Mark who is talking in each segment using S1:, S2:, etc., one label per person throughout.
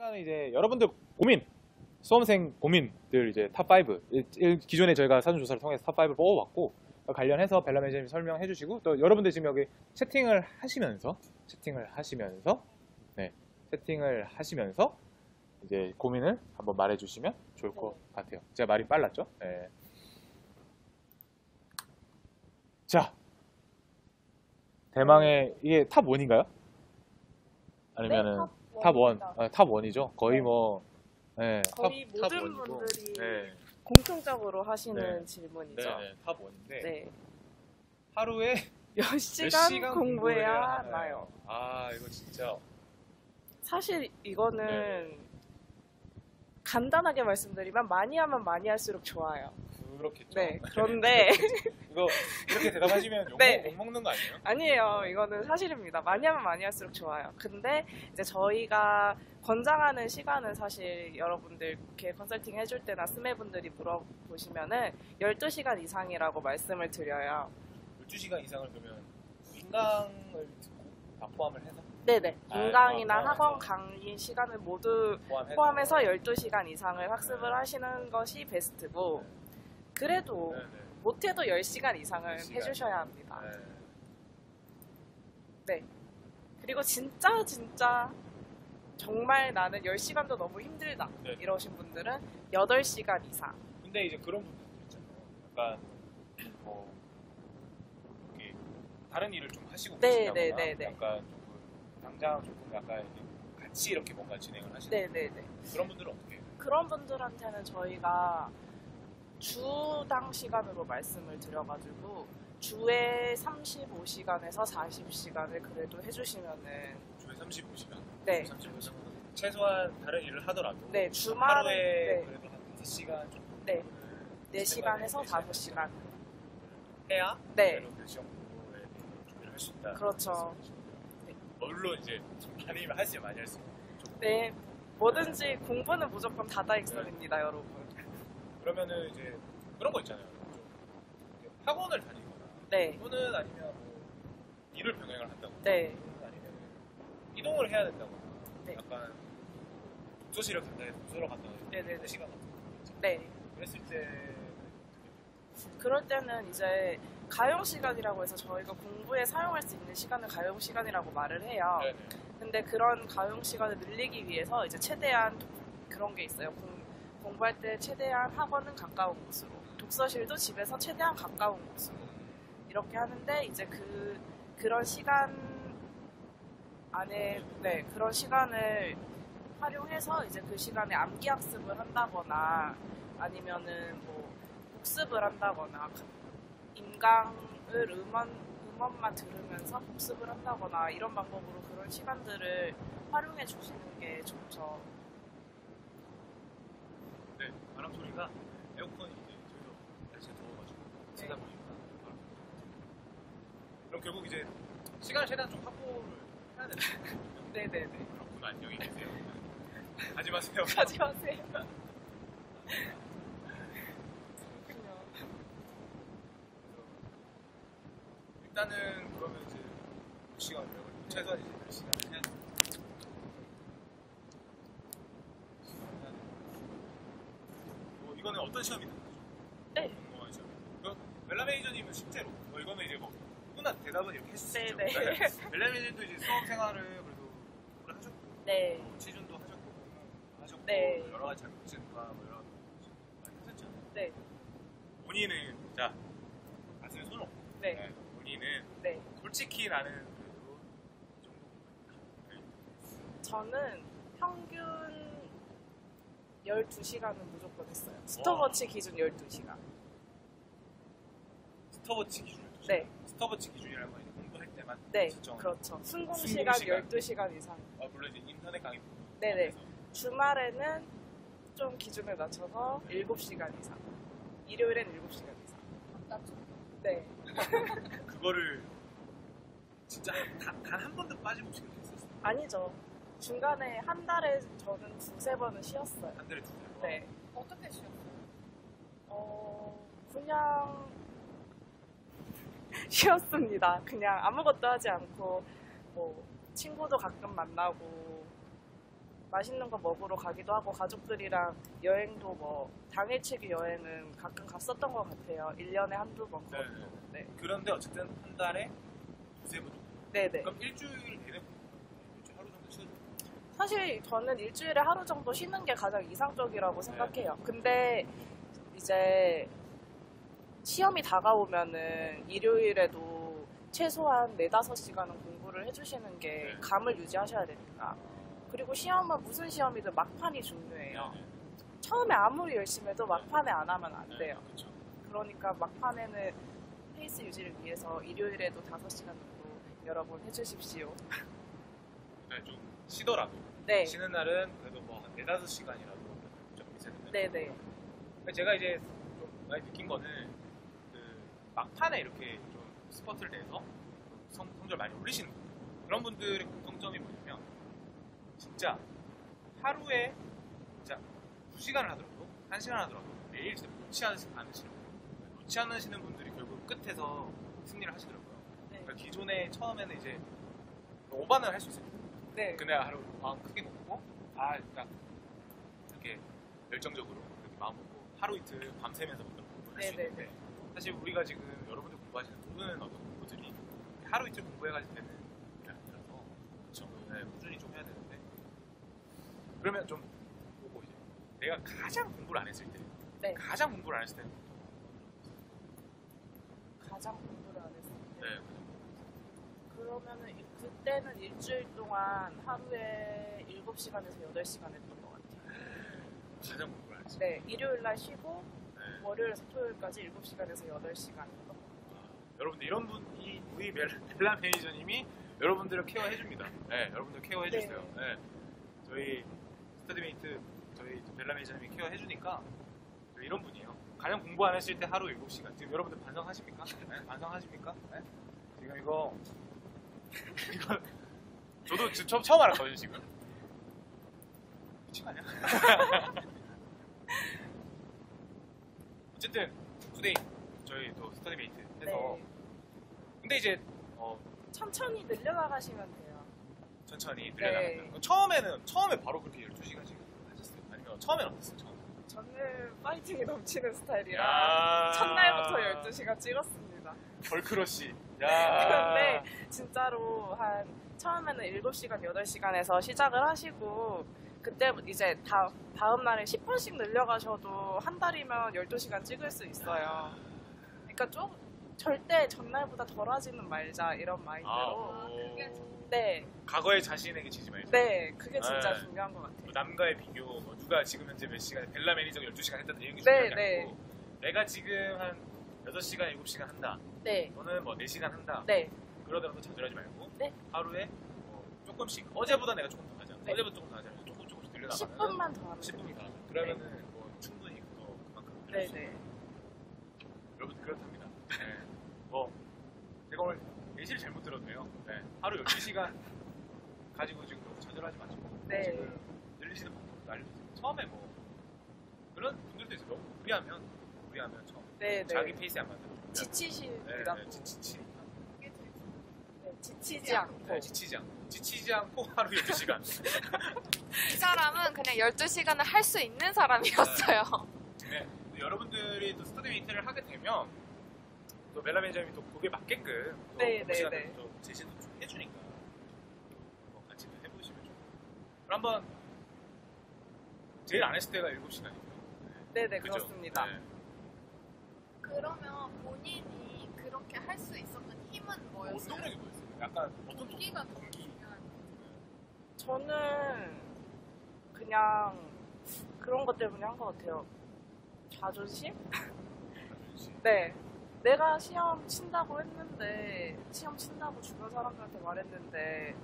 S1: 시간은 이제 여러분들 고민, 수험생 고민들 이제 탑5 기존에 저희가 사전조사를 통해서 탑5를 뽑아봤고 관련해서 벨라 매니저님이 설명해 주시고 또 여러분들 지금 여기 채팅을 하시면서 이제 고민을 한번 말해 주시면 좋을 것 같아요. 제가 말이 빨랐죠? 네. 자, 대망의 이게 탑1인가요? 아니면은 탑1, 탑1이죠. 거의 뭐 네,
S2: 거의 모든
S1: 탑1이고.
S2: 분들이
S1: 네.
S2: 공통적으로 하시는
S1: 네.
S2: 질문이죠.
S1: 네, 탑1인데
S2: 네.
S1: 하루에
S2: 몇 시간 공부해야 하나요?
S1: 아, 이거 진짜
S2: 사실 이거는
S1: 네.
S2: 간단하게 말씀드리면 많이 하면 많이 할수록 좋아요.
S1: 그렇겠죠.
S2: 네. 그런데
S1: 이거 이렇게 대답하시면
S2: 네.
S1: 욕 먹는 거 아니에요?
S2: 아니에요. 이거는 사실입니다. 많이 하면 많이 할수록 좋아요. 근데 이제 저희가 권장하는 시간은 사실 여러분들 이렇게 컨설팅 해줄 때나 스매분들이 물어보시면은 12시간 이상이라고 말씀을 드려요.
S1: 12시간 이상을 그러면 인강을 듣고 다 포함을 해서?
S2: 네네. 인강이나
S1: 포함해서.
S2: 학원 강의 시간을 모두 포함해서 12시간 이상을 학습을 하시는 것이 베스트고, 그래도 못해도 10시간 이상을
S1: 10시간.
S2: 해주셔야 합니다.
S1: 네.
S2: 네. 그리고 진짜 정말 나는 10시간도 너무 힘들다
S1: 네.
S2: 이러신 분들은 8시간 이상.
S1: 근데 이제 그런 분들도 있잖아요. 약간 뭐 이렇게 다른 일을 좀 하시고
S2: 네,
S1: 계시다거나
S2: 네, 네, 네.
S1: 약간 조금 당장 조금 약간 이렇게 같이 이렇게 뭔가 진행을 하시는
S2: 네네네.
S1: 그런 분들은 어떻게 해요?
S2: 그런 분들한테는 저희가 주당 시간으로 말씀을 드려가지고 주에 35시간에서 40시간을 그래도 해주시면은
S1: 주에 35시간?
S2: 네.
S1: 35시간. 최소한 다른 일을 하더라도
S2: 네, 주말은
S1: 하루에
S2: 네.
S1: 그래도 한 5시간 정도
S2: 네. 4시간에서 5시간.
S1: 해야
S2: 네.
S1: 그 시험 공부에 준비를 할 수 있다.
S2: 그렇죠. 네.
S1: 물론 이제 좀 많이 할 수 많이 할 수 있고.
S2: 네. 뭐든지 공부는 무조건 다다익선입니다, 여러분.
S1: 그러면은 이제 그런 거 있잖아요. 좀 학원을 다니거나
S2: 네.
S1: 또는 아니면 뭐 일을 병행을 한다거나
S2: 네.
S1: 또는 아니면 이동을 해야 된다거나
S2: 네.
S1: 약간 독서실을 간다 해서 도서를 간다 해서
S2: 네네네.
S1: 시간 같은 거 있잖아요.
S2: 네.
S1: 그랬을 때
S2: 그럴 때는 이제 가용 시간이라고 해서 저희가 공부에 사용할 수 있는 시간을 가용 시간이라고 말을 해요.
S1: 네네.
S2: 근데 그런 가용 시간을 늘리기 위해서 이제 최대한 그런 게 있어요. 공부할 때 최대한 학원은 가까운 곳으로, 독서실도 집에서 최대한 가까운 곳으로 이렇게 하는데 이제 그런 시간 안에 그런 시간을 활용해서 이제 그 시간에 암기 학습을 한다거나 아니면은 뭐 복습을 한다거나 인강을 음원만 들으면서 복습을 한다거나 이런 방법으로 그런 시간들을 활용해 주시는 게 좋죠.
S1: 네, 바람 소리가 에어컨이 이제 저희도 날씨가 더워가지고 쓰다 보니까 바람 소리가 그럼 결국 이제 시간을 최대한 좀 확보를 해야 되는
S2: 네네네.
S1: 그렇구나. 안녕히 계세요. 가지 마세요.
S2: 가지 마세요. 그렇군요.
S1: 일단은 그러면 이제 몇 시간 최소한 이제 몇 시간을 해야 돼. 이거는 어떤 시험이 되는 거죠?
S2: 네.
S1: 궁금한 시험. 벨라 매니저님은 실제로 이거는 이제 뭐 누구나 대답은 이렇게 해줄 수 있죠.
S2: 네.
S1: 벨라 매니저님도 이제 수험 생활을 그래도 오래 하셨고,
S2: 네.
S1: 취준도 하셨고,
S2: 네.
S1: 여러 가지 자격증과 뭐 여러 가지 많이 하셨잖아요.
S2: 네.
S1: 본인은 자 가슴에 손 얹고,
S2: 네.
S1: 본인은
S2: 네.
S1: 솔직히 나는 그래도 이 정도 공부했다.
S2: 저는 평균 12시간은 무조건 했어요. 스톱워치 기준 12시간.
S1: 스톱워치 기준을 두시죠.
S2: 네.
S1: 스톱워치 기준이라는 건 이제 공부할 때만
S2: 네.
S1: 측정하는
S2: 그렇죠.
S1: 순공
S2: 순공시간
S1: 시간.
S2: 12시간 이상.
S1: 물론 이제 인터넷 강의
S2: 네네.
S1: 포함해서.
S2: 주말에는 좀 기준을 낮춰서 7시간 이상. 일요일엔 7시간 이상. 네.
S1: 그거를 진짜 단 한 번도 빠짐없이 그렇게 했었어요.
S2: 아니죠. 중간에 한 달에 저는 2-3번은 쉬었어요.
S1: 한 달에 2번.
S2: 네.
S3: 어떻게 쉬었어요?
S2: 그냥 쉬었습니다. 그냥 아무것도 하지 않고 뭐 친구도 가끔 만나고 맛있는 거 먹으러 가기도 하고 가족들이랑 여행도 뭐 당일치기 여행은 가끔 갔었던 것 같아요. 1년에 한두 번.
S3: 네.
S2: 네.
S3: 그런데 어쨌든 한 달에 두세 번 정도.
S2: 네네.
S3: 그럼 일주일 내내 일주일 하루 정도 쉬어도
S2: 사실 저는 일주일에 하루 정도 쉬는 게 가장 이상적이라고 생각해요. 근데 이제 시험이 다가오면은 일요일에도 최소한 4-5시간은 공부를 해주시는 게
S3: 네.
S2: 감을 유지하셔야 되니까. 그리고 시험은 무슨 시험이든 막판이 중요해요.
S3: 네.
S2: 처음에 아무리 열심히 해도 막판에 안 하면 안 돼요.
S3: 그렇죠.
S2: 그러니까 막판에는 페이스 유지를 위해서 일요일에도 5시간 정도 여러분 해주십시오.
S3: 네, 좀 쉬더라도
S2: 네.
S3: 쉬는 날은 그래도 뭐 한 4-5시간이라도 좀 있어야 된다.
S2: 네네.
S3: 제가 이제 좀 많이 느낀 거는 그 막판에 이렇게 좀 스퍼트를 내서 성적을 많이 올리시는 분들, 그런 분들의 공통점이 뭐냐면 진짜 하루에 진짜 2시간을 하더라도 1시간 하더라도 매일 진짜 놓지 않으시는 분들이 결국 끝에서 승리를 하시더라고요.
S2: 네.
S3: 그러니까 기존에 처음에는 이제 오반을 할 수 있어요.
S2: 네.
S3: 근데 하루 마음 크게 먹고 딱 이렇게 열정적으로 이렇게 마음 먹고 하루 이틀 밤새면서 공부를 할 수
S2: 네네네.
S3: 있는데 사실 우리가 지금 여러분들 공부하시는 모든 어떤 공부들이 하루 이틀 공부해가지고 되는 게 아니라서 그렇죠. 네, 꾸준히 좀 해야 되는데 그러면 좀 보고 이제 내가 가장 공부를 안 했을 때
S2: 네.
S3: 가장 공부를 안 했을 때는
S2: 가장 공부를 안 했을 때.
S3: 네,
S2: 그러면은 그때는 일주일 동안 하루에 7시간에서 8시간 했던 것 같아요.
S3: 가장 공부를 안 했을 때
S2: 네, 일요일 날 쉬고
S3: 네.
S2: 월요일에서 토요일까지 7시간에서 8시간 했던 것 같아요.
S3: 여러분들 이런 분이 우리 벨라 매니저님이 여러분들을 케어해줍니다. 네, 여러분들 케어해주세요. 네. 저희 스터디메이트 저희 벨라 매니저님이 케어해주니까 이런 분이에요. 가장 공부 안 했을 때 하루 7시간. 지금 여러분들 반성하십니까? 네? 반성하십니까? 네? 지금 이거 저도 처음 알았거든요 지금. 미친 거 아니야? 어쨌든 투데이 저희 또 스터디메이트 해서
S2: 네.
S3: 근데 이제
S2: 천천히 늘려나가시면 돼요.
S3: 천천히 늘려나가요.
S2: 네.
S3: 처음에 바로 그렇게 12시간씩 하셨어요? 아니면 처음에는 어땠어요? 처음?
S2: 저는 파이팅이 넘치는 스타일이라
S3: 야.
S2: 첫날부터 12시간 찍었습니다.
S3: 벌크러쉬. 야.
S2: 그런데 진짜로 한 처음에는 7시간, 8시간에서 시작을 하시고 그때 이제 다음 날에 10분씩 늘려가셔도 한 달이면 12시간 찍을 수 있어요. 그러니까 절대 전날보다 덜 하지는 말자 이런 마인드로. 네,
S3: 과거의 자신에게 지지 말자.
S2: 네, 그게 진짜
S3: 네.
S2: 중요한 것 같아요.
S3: 뭐 남과의 비교, 뭐 누가 지금 현재 몇 시간, 벨라 매니저가 12시간 했다 이런 게
S2: 네,
S3: 중요한 게
S2: 네.
S3: 아니고 내가 지금 한 6시간, 7시간 한다.
S2: 네,
S3: 너는 뭐 4시간 한다.
S2: 네,
S3: 그러더라도 좌절하지 말고
S2: 네.
S3: 하루에 조금씩 어제보다 내가 조금 더 하자.
S2: 네.
S3: 어제보다 조금 더 하자. 조금씩 늘려나가면
S2: 10분만 더 하면
S3: 10분이 더
S2: 돼요.
S3: 하자. 그러면은 뭐 충분히 그만큼
S2: 네,
S3: 늘릴 수
S2: 네.
S3: 있어요. 여러분 그렇답니다. 네. 뭐 제가 오늘 예시를 잘못 들었네요. 네. 하루 12시간 가지고 지금 너무 좌절하지 마시고
S2: 네.
S3: 지금 늘리시는 방법도 알려주세요. 처음에 뭐 그런 분들도 있어요. 너무 무리하면 처음
S2: 네, 네.
S3: 자기 페이스에 안 맞는
S2: 지치시더라고.
S3: 지치니까
S2: 네, 지치지 않고.
S3: 네, 지치지 않고 하루 12시간
S4: 이 사람은 그냥 12시간을 할 수 있는 사람이었어요.
S3: 네. 여러분들이 또 스터디 메이트를 하게 되면 또 벨라 매니저님이 또 그게 맞게끔 또
S2: 네, 네,
S3: 시간을
S2: 네.
S3: 또 제시도 좀 해주니까 뭐 같이 또 해보시면 좋고 그럼 한번 제일 안 했을 때가 7시간이고요.
S2: 네네, 그렇습니다.
S4: 그러면 본인이 그렇게 할 수 있었던 힘은 뭐였어요?
S3: 운동력이 뭐였어요? 약간 어떤
S4: 동기가 더
S3: 동기?
S4: 중요한.
S2: 저는 그냥 그런 것 때문에 한 것 같아요. 자존심? 네. 내가 시험 친다고 했는데, 시험 친다고 주변 사람들한테 말했는데,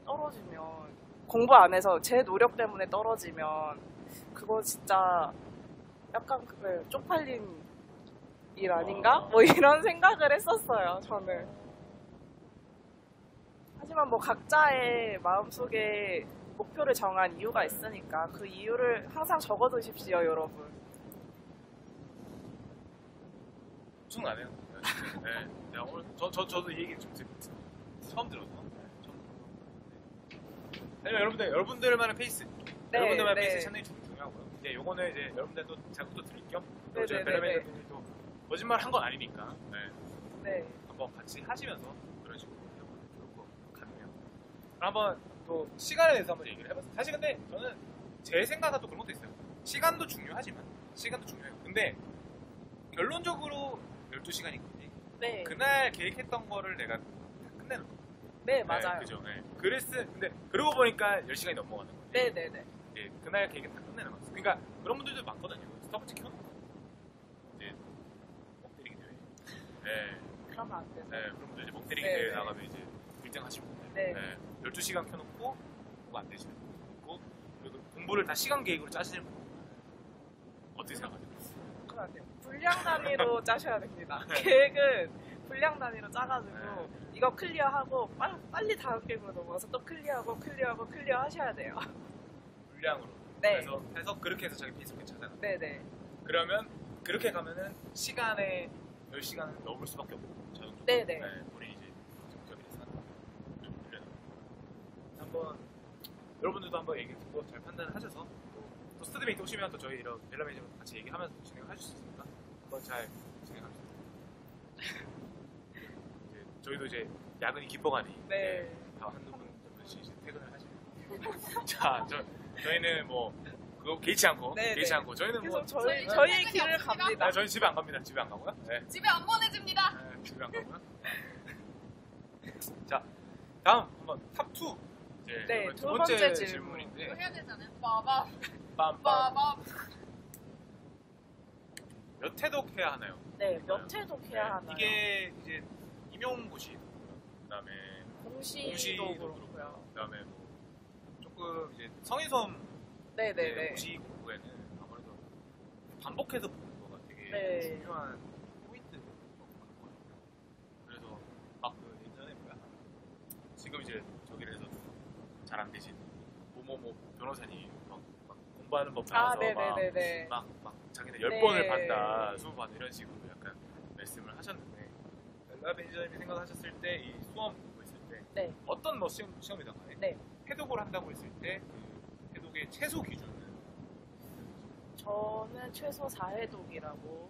S2: 떨어지면, 공부 안 해서 제 노력 때문에 떨어지면, 그거 진짜 약간 쪽팔린 일 아닌가? 뭐 이런 생각을 했었어요, 저는. 하지만 뭐 각자의 마음속에 목표를 정한 이유가 있으니까 그 이유를 항상 적어두십시오, 여러분.
S3: 엄청나네요. 네. 네. 야, 오늘 저도 이 얘기 좀 처음 들어서. 처음 들어서. 네. 아니면 여러분들만의 페이스,
S2: 네,
S3: 여러분들만의
S2: 네.
S3: 페이스 상당히 중요하고요. 이제 요거는 이제 여러분들도 자극도 드릴 겸,
S2: 네,
S3: 저희
S2: 네,
S3: 벨라
S2: 네,
S3: 매니저님도 거짓말 한 건 아니니까, 네.
S2: 네.
S3: 한번 같이 하시면서 그런 식으로 해보면 좋을 것 같네요. 한번 또 시간에 대해서 한번 얘기를 해봤어요. 사실 근데 저는 제 생각은 또 그런 것도 있어요. 시간도 중요하지만 시간도 중요해요. 근데 결론적으로 12시간이거든요.
S2: 네.
S3: 그날 계획했던 거를 내가 다 끝내는 거예요.
S2: 네, 맞아요.
S3: 그죠. 네. 근데 그러고 보니까 10시간이 넘어가는 건데.
S2: 네네네.
S3: 예, 그날 계획은 다 끝내는 거예요. 그러니까 그런 분들도 많거든요. 스타벅스 켜놓고 이제 먹때리기 대회. 네.
S2: 그러면 안 되죠.
S3: 네, 그런 분들 이제 먹때리기
S2: 네,
S3: 대회
S2: 네.
S3: 나가면 이제 1등 하신 분들.
S2: 네.
S3: 12시간 켜놓고 그거 안 되시는 분들 있고, 그리고 공부를 다 시간 계획으로 짜시는 분들. 어떻게 생각하세요?
S2: 그러면 안 돼요. 분량 단위로 짜셔야 됩니다.
S3: 네.
S2: 계획은 분량 단위로 짜가지고
S3: 네.
S2: 이거 클리어하고 빨리 다음 게임으로 넘어가서 또 클리어하고 클리어 하셔야 돼요.
S3: 물량으로.
S2: 네.
S3: 그래서 해서 그렇게 해서 자기 페이스를 찾아가.
S2: 네네.
S3: 그러면 그렇게 가면은 시간에 10시간을 넘을 수밖에 없고 자동적으로.
S2: 네네.
S3: 본인이 이제 적격이 돼서 늘려나. 한번 여러분들도 한번 얘기 듣고 잘 판단을 하셔서 또 스터디메이트 오시면 또 저희 이런 벨라 매니저 같이 얘기하면서 진행을 하실 수 있으니까 한번 잘 진행합시다. 이제 저희도 이제 야근이 깊어가니
S2: 네.
S3: 다 한두 분씩 이제 퇴근을 하시고 자 저희는 뭐 그거 개의치 않고
S2: 네,
S3: 개의치
S2: 네.
S3: 않고 저희는 뭐
S2: 계속
S4: 저희
S2: 저희의
S4: 퇴근이
S2: 길을
S4: 없습니다.
S2: 갑니다.
S3: 저희 집에 안 갑니다. 집에 안 가고요. 네.
S4: 집에 안 보내줍니다.
S3: 네, 집에 안 가고요. 자, 다음 한번 탑2 이제
S2: 네,
S3: 두
S2: 두
S3: 번째
S2: 번째
S4: 이거
S3: 질문인데
S4: 해야 되잖아요. 빠밤
S3: 빰빰
S4: 빠밤.
S3: 몇 회독 해야 하나요?
S2: 네, 몇 회독 해야
S3: 네,
S2: 하나요?
S3: 이게 이제 임용고시 그다음에
S2: 공시도
S3: 공시도
S2: 그렇고요.
S3: 그렇고요. 그다음에 뭐 조금 이제 성인섬
S2: 네네네.
S3: 공시 공부에는 아무래도 반복해서 보는 거가 되게
S2: 네.
S3: 중요한 포인트인 것 같거든요. 그래서 막그 예전에 뭐야 지금 이제 저기를 해서 잘 안 되신 뭐뭐뭐 변호사님 막 공부하는 법
S2: 아,
S3: 나와서
S2: 네네네네.
S3: 막 자기네
S2: 네.
S3: 10번을 봤다 20번 이런 식으로 약간 말씀을 하셨는데 벨라 매니저님이 생각하셨을 때 이 수험 공부했을 때
S2: 네.
S3: 어떤 뭐 시험이든 간에
S2: 네.
S3: 해독을 한다고 했을 때 그 해독의 최소 기준은
S2: 저는 최소 4회독이라고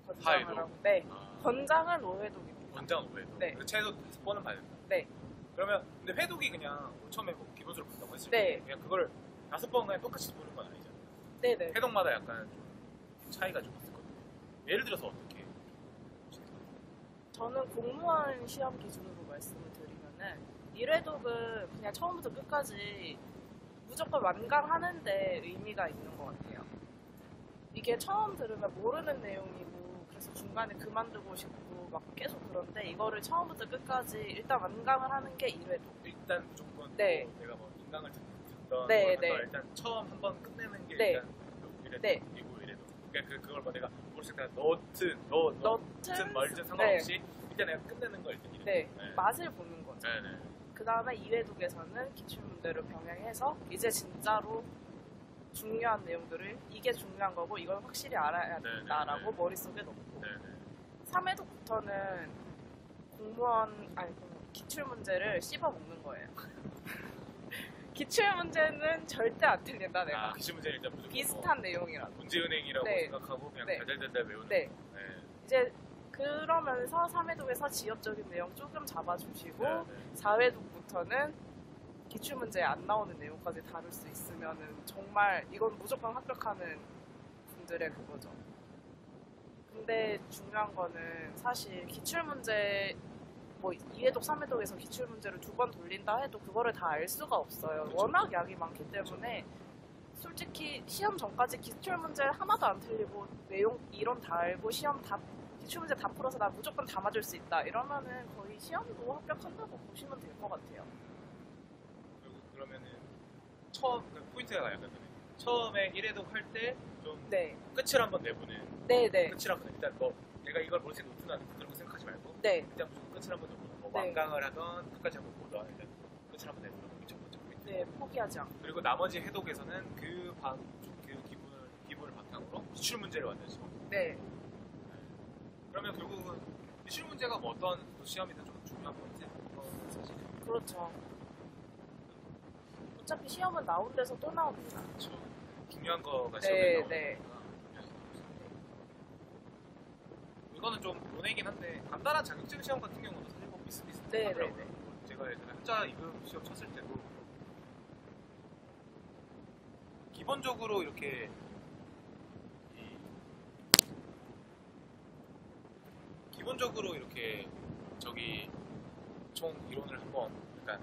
S2: 권장을
S3: 사회독?
S2: 하고. 네.
S3: 아,
S2: 권장은 5회독입니다.
S3: 원장 5회독
S2: 네.
S3: 최소 5번은 봐야 된다.
S2: 네.
S3: 그러면 근데 회독이 그냥 뭐 처음에 뭐 기본적으로 본다고 했을
S2: 네.
S3: 때 그냥 그걸 5번 그냥 똑같이 보는 건 아니잖아요.
S2: 네네.
S3: 회독마다 약간 좀 차이가 좀 있을 거든요. 예를 들어서 어떻게?
S2: 저는 공무원 시험 기준으로 말씀을 드리면은 1회독은 그냥 처음부터 끝까지 무조건 완강하는데 의미가 있는 것 같아요. 이게 처음 들으면 모르는 내용이고 그래서 중간에 그만두고 싶고 막 계속 그런데 이거를 처음부터 끝까지 일단 완강을 하는 게 1회독.
S3: 일단 무조건
S2: 네.
S3: 뭐 내가 뭐 인강을 듣던
S2: 네,
S3: 걸
S2: 네.
S3: 하던 일단 처음 한번 끝내는 게
S2: 네.
S3: 일단 이래도
S2: 네.
S3: 이고 이래도 그러니까 그걸 뭐 내가 모르겠을 때 너튼 말든 상관없이 일단 내가 끝내는 거 일단 이래.
S2: 네. 맛을 보는 거죠.
S3: 네네.
S2: 그 다음에 2회독에서는 기출문제를 병행해서 이제 진짜로 중요한 내용들을 이게 중요한 거고 이걸 확실히 알아야
S3: 네,
S2: 된다라고
S3: 네, 네.
S2: 머릿속에 넣고
S3: 네네.
S2: 3회독부터는 기출문제를 씹어먹는 거예요. 기출문제는 절대 안 틀린다 내가.
S3: 기출 문제는 일단 무조건
S2: 비슷한 내용이라도.
S3: 문제은행이라고
S2: 네.
S3: 생각하고 그냥
S2: 네.
S3: 달달달달 외우는
S2: 네.
S3: 거. 네.
S2: 이제 그러면서 3회독에서 지엽적인 내용 조금 잡아주시고
S3: 네, 네.
S2: 4회독부터는 기출문제에 안 나오는 내용까지 다룰 수 있으면은 정말 이건 무조건 합격하는 분들의 그거죠. 근데 중요한 거는 사실 기출문제 뭐 2회독, 3회독에서 기출문제를 2번 돌린다 해도 그거를 다 알 수가 없어요.
S3: 그쵸.
S2: 워낙 약이 많기 때문에 솔직히 시험 전까지 기출문제 하나도 안 틀리고 내용 이론 다 알고 시험 다 기출문제 다 풀어서 나 무조건 다 맞을 수 있다 이러면은 거의 시험도 합격한다고 보시면 될 것 같아요.
S3: 그리고 그러면은 처음 그 포인트가 약간 처음에 1회독 할 때 좀
S2: 네,
S3: 끝을 한번 내보는
S2: 네네,
S3: 끝을 한번 일단 뭐 내가 이걸 모르겠는 오픈하는 그런 거 생각하지 말고
S2: 네,
S3: 일단 무조건 끝을 한번 내보는 뭐
S2: 네.
S3: 완강을 하던 끝까지 한번 보던 일단 끝을 한번 내보는 게 첫 번째 포인트.
S2: 네, 포기하지 않고.
S3: 그리고 나머지 해독에서는 그 기본을 바탕으로 기출 문제를 완전히 씹어.
S2: 네,
S3: 그러면 결국은 기출 문제가 뭐 어떤 시험이든 좀 중요한 포인트 사실.
S2: 그렇죠. 어차피 시험은 나온 데서 또 나옵니다.
S3: 그렇죠. 중요한 거가
S2: 네,
S3: 시험에 나오니까.
S2: 네.
S3: 이거는 좀 논외긴 한데 간단한 자격증 시험 같은 경우는 사실 뭐 비슷비슷하더라고요.
S2: 네, 네, 네.
S3: 제가 예전에 한자 2급 시험 쳤을 때도 기본적으로 이렇게 저기 총 이론을 한번 약간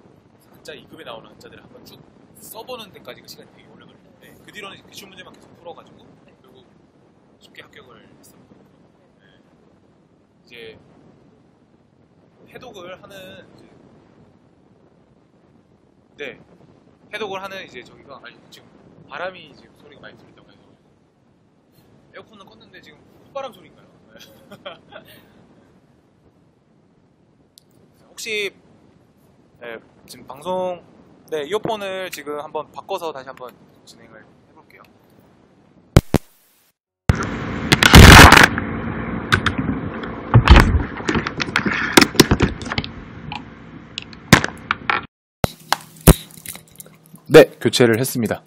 S3: 한자 2급에 나오는 한자들을 한번 쭉 써보는 데까지가 시간이 되게 오래 걸리는데 그 뒤로는 이제 기출 문제만 계속 풀어가지고 결국 쉽게 합격을 했습니다. 네. 이제 해독을 하는 해독을 하는 이제 저기가 지금 바람이 지금 소리가 많이 들린다고 해서 에어컨은 껐는데 지금 콧바람 소리인가요? 네. 혹시 지금 방송 이어폰을 지금 한번 바꿔서 다시 한번 진행을 해볼게요.
S1: 네, 교체를 했습니다.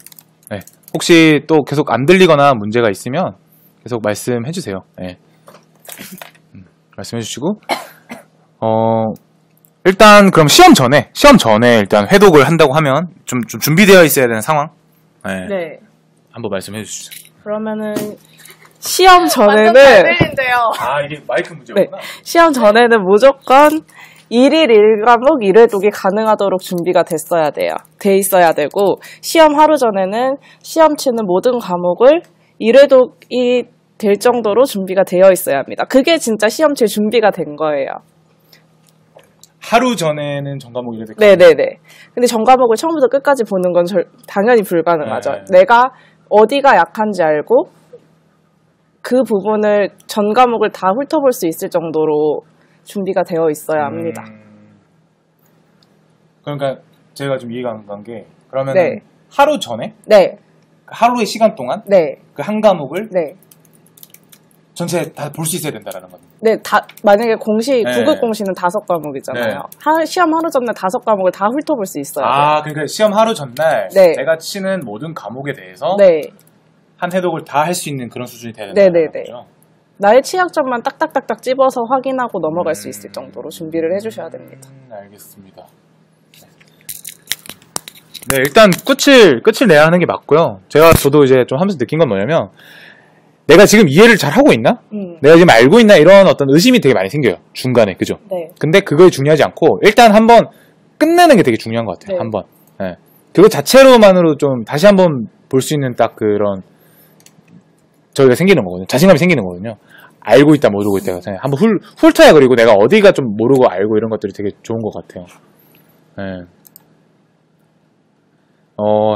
S1: 네. 혹시 또 계속 안 들리거나 문제가 있으면 계속 말씀해 주세요. 네. 말씀해 주시고 일단 그럼 시험 전에 일단 회독을 한다고 하면 좀 준비되어 있어야 되는 상황. 네.
S2: 네.
S1: 한번 말씀해 주시죠.
S2: 그러면은 시험
S4: 완전
S2: 전에는
S4: 잘 들린대요.
S1: 아, 이게 마이크 문제구나.
S2: 시험 전에는 무조건 1일 1과목 1회독이 가능하도록 준비가 돼 있어야 되고, 시험 하루 전에는 시험 치는 모든 과목을 1회독이 될 정도로 준비가 되어 있어야 합니다. 그게 진짜 시험 칠 준비가 된 거예요.
S1: 하루 전에는 전과목 이래
S2: 네네네. 근데 전 과목을 처음부터 끝까지 보는 건 당연히 불가능하죠.
S1: 네.
S2: 내가 어디가 약한지 알고 그 부분을 전 과목을 다 훑어볼 수 있을 정도로 준비가 되어 있어야 합니다.
S1: 그러니까 제가 좀 이해가 안 간 게 그러면
S2: 네.
S1: 하루 전에
S2: 네,
S1: 하루의 시간 동안
S2: 네,
S1: 그 한 과목을
S2: 네.
S1: 전체 다 볼 수 있어야 된다라는 거죠.
S2: 네, 만약에 공시,
S1: 네.
S2: 9급 공시는 5과목이잖아요.
S1: 네.
S2: 시험 하루 전에 5과목을 다 훑어볼 수 있어요.
S1: 그러니까 시험 하루 전날
S2: 네.
S1: 내가 치는 모든 과목에 대해서
S2: 네.
S1: 한 해독을 다 할 수 있는 그런 수준이 돼야
S2: 네,
S1: 된다는
S2: 네, 네.
S1: 거죠.
S2: 나의 취약점만 딱딱딱딱 집어서 확인하고 넘어갈 수 있을 정도로 준비를 해주셔야 됩니다.
S1: 알겠습니다. 네, 일단 끝을 내야 하는 게 맞고요. 저도 이제 좀 하면서 느낀 건 뭐냐면, 내가 지금 이해를 잘 하고 있나? 내가 지금 알고 있나? 이런 어떤 의심이 되게 많이 생겨요. 중간에, 그죠?
S2: 네.
S1: 근데 그걸 중요하지 않고, 일단 한번 끝내는 게 되게 중요한 것 같아요.
S2: 네.
S1: 한번. 네. 그거 자체로만으로 좀 다시 한번 볼 수 있는 딱 그런, 저희가 생기는 거거든요. 자신감이 생기는 거거든요. 알고 있다, 모르고 있다가 한번 훑어야, 그리고 내가 어디가 좀 모르고 알고 이런 것들이 되게 좋은 것 같아요. 네.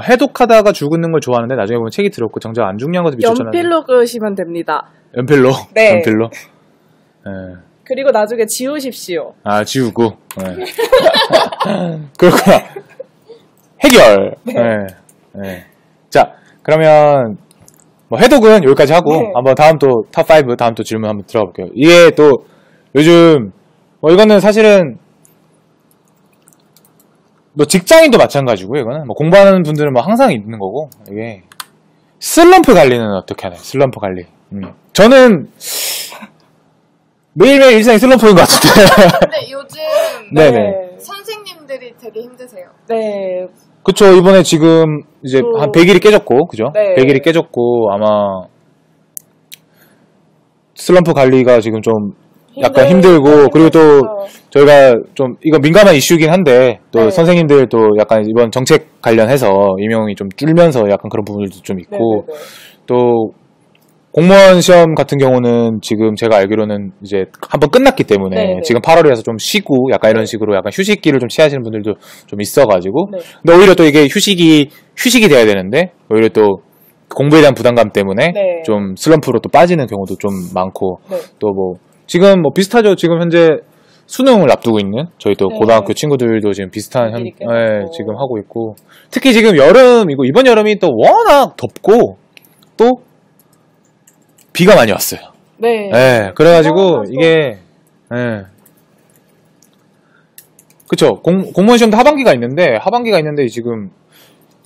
S1: 해독하다가 죽는 걸 좋아하는데 나중에 보면 책이 들었고 정작 안 죽냐는 것을 미쳤잖아요.
S2: 연필로 끄시면 됩니다.
S1: 연필로?
S2: 네.
S1: 연필로? 네.
S2: 그리고 나중에 지우십시오.
S1: 지우고. 네. 그렇구나. 해결. 네. 네. 자, 그러면 뭐 해독은 여기까지 하고
S2: 네.
S1: 한번 다음 또 탑5 다음 또 질문 한번 들어가 볼게요. 이게 또 요즘 뭐 이거는 사실은 뭐 직장인도 마찬가지고 이거는 뭐 공부하는 분들은 뭐 항상 있는 거고, 이게 슬럼프 관리는 어떻게 하나요? 슬럼프 관리. 저는 매일매일 일상이 슬럼프인 것 같은데.
S4: 근데 요즘
S1: 네네.
S4: 선생님들이 되게 힘드세요.
S2: 네.
S1: 그쵸. 이번에 지금 이제 한 100일이 깨졌고, 그죠?
S2: 네.
S1: 100일이 깨졌고, 아마 슬럼프 관리가 지금 좀 약간 힘들고, 그리고 또 저희가 좀 이거 민감한 이슈이긴 한데, 또
S2: 네.
S1: 선생님들도 약간 이번 정책 관련해서 임용이 좀 줄면서 약간 그런 부분들도 좀 있고,
S2: 네네네.
S1: 또 공무원 시험 같은 경우는 지금 제가 알기로는 이제 한번 끝났기 때문에
S2: 네네.
S1: 지금 8월이라서 좀 쉬고 약간 이런 식으로 약간 휴식기를 좀 취하시는 분들도 좀 있어가지고,
S2: 네.
S1: 근데 오히려 또 이게 휴식이 돼야 되는데 오히려 또 공부에 대한 부담감 때문에
S2: 네.
S1: 좀 슬럼프로 또 빠지는 경우도 좀 많고,
S2: 네.
S1: 또 뭐 지금 뭐 비슷하죠. 지금 현재 수능을 앞두고 있는 저희 또
S2: 네.
S1: 고등학교 친구들도 지금 비슷한
S2: 일이
S1: 네,
S2: 깨졌고.
S1: 지금 하고 있고, 특히 지금 여름이고 이번 여름이 또 워낙 덥고 또 비가 많이 왔어요.
S2: 네.
S1: 네, 그래가지고
S2: 또-
S1: 이게 그쵸. 공무원 시험도 하반기가 있는데 지금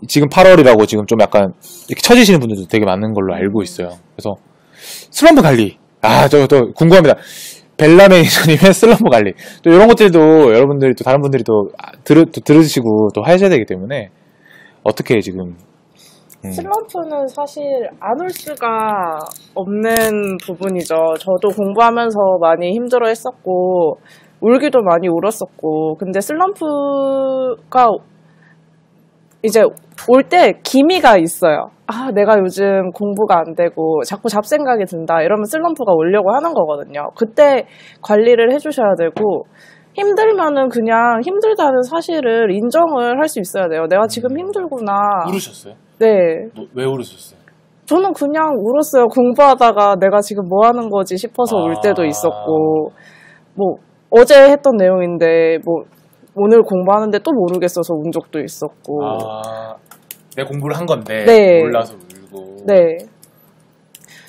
S1: 지금 8월이라고 지금 좀 약간 이렇게 처지시는 분들도 되게 많은 걸로 알고 있어요. 그래서 슬럼프 관리. 또 궁금합니다. 벨라 매니저님의 슬럼프 관리. 또 이런 것들도 여러분들이 또 다른 분들이 또 들으시고 또 하셔야 되기 때문에 어떻게 지금
S2: 슬럼프는 사실 안 올 수가 없는 부분이죠. 저도 공부하면서 많이 힘들어 했었고, 울기도 많이 울었었고, 근데 슬럼프가 이제 올 때 기미가 있어요. 내가 요즘 공부가 안 되고 자꾸 잡생각이 든다. 이러면 슬럼프가 오려고 하는 거거든요. 그때 관리를 해주셔야 되고, 힘들면은 그냥 힘들다는 사실을 인정을 할 수 있어야 돼요. 내가 지금 힘들구나.
S1: 울으셨어요?
S2: 네.
S1: 왜 울으셨어요?
S2: 저는 그냥 울었어요. 공부하다가 내가 지금 뭐 하는 거지 싶어서 울 때도 있었고, 뭐, 어제 했던 내용인데, 뭐, 오늘 공부하는데 또 모르겠어서 운 적도 있었고.
S1: 내 공부를 한 건데,
S2: 네.
S1: 몰라서 울고.
S2: 네.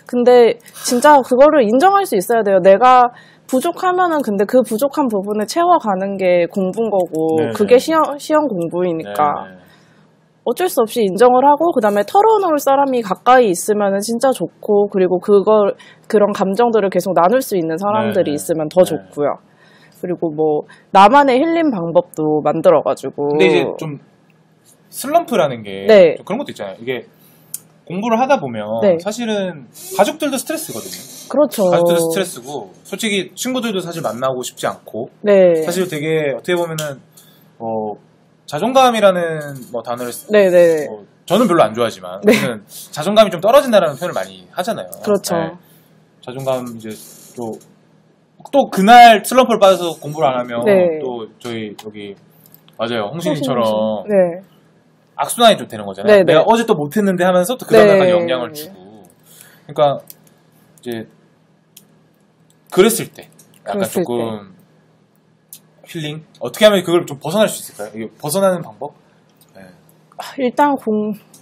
S2: 근데 진짜 그거를 인정할 수 있어야 돼요. 내가 부족하면은 근데 그 부족한 부분을 채워가는 게 공부인 거고,
S1: 네네.
S2: 그게 시험 공부이니까.
S1: 네네.
S2: 어쩔 수 없이 인정을 하고, 그 다음에 털어놓을 사람이 가까이 있으면 진짜 좋고, 그리고 그런 감정들을 계속 나눌 수 있는 사람들이
S1: 네네.
S2: 있으면 더 좋고요. 그리고 뭐, 나만의 힐링 방법도 만들어가지고.
S1: 근데 이제 좀 슬럼프라는 게
S2: 네.
S1: 좀 그런 것도 있잖아요. 이게 공부를 하다 보면
S2: 네.
S1: 사실은 가족들도 스트레스거든요.
S2: 그렇죠.
S1: 가족들도 스트레스고, 솔직히 친구들도 사실 만나고 싶지 않고,
S2: 네.
S1: 사실 되게 어떻게 보면은 자존감이라는 단어를
S2: 네네.
S1: 저는 별로 안 좋아하지만
S2: 네.
S1: 저는 자존감이 좀 떨어진다라는 표현을 많이 하잖아요.
S2: 그렇죠.
S1: 네. 자존감 이제 또 그날 슬럼프를 빠져서 공부를 안 하면
S2: 네.
S1: 또 저희 여기 맞아요 홍신이처럼
S2: 네.
S1: 악순환이 좀 되는 거잖아요.
S2: 네, 네.
S1: 내가 어제 또 못했는데 하면서 또 그 다음에
S2: 네.
S1: 약간 영향을 주고. 그러니까 이제 그랬을 때 약간
S2: 그랬을
S1: 조금 힐링? 어떻게 하면 그걸 좀 벗어날 수 있을까요? 이게 벗어나는 방법? 네.
S2: 일단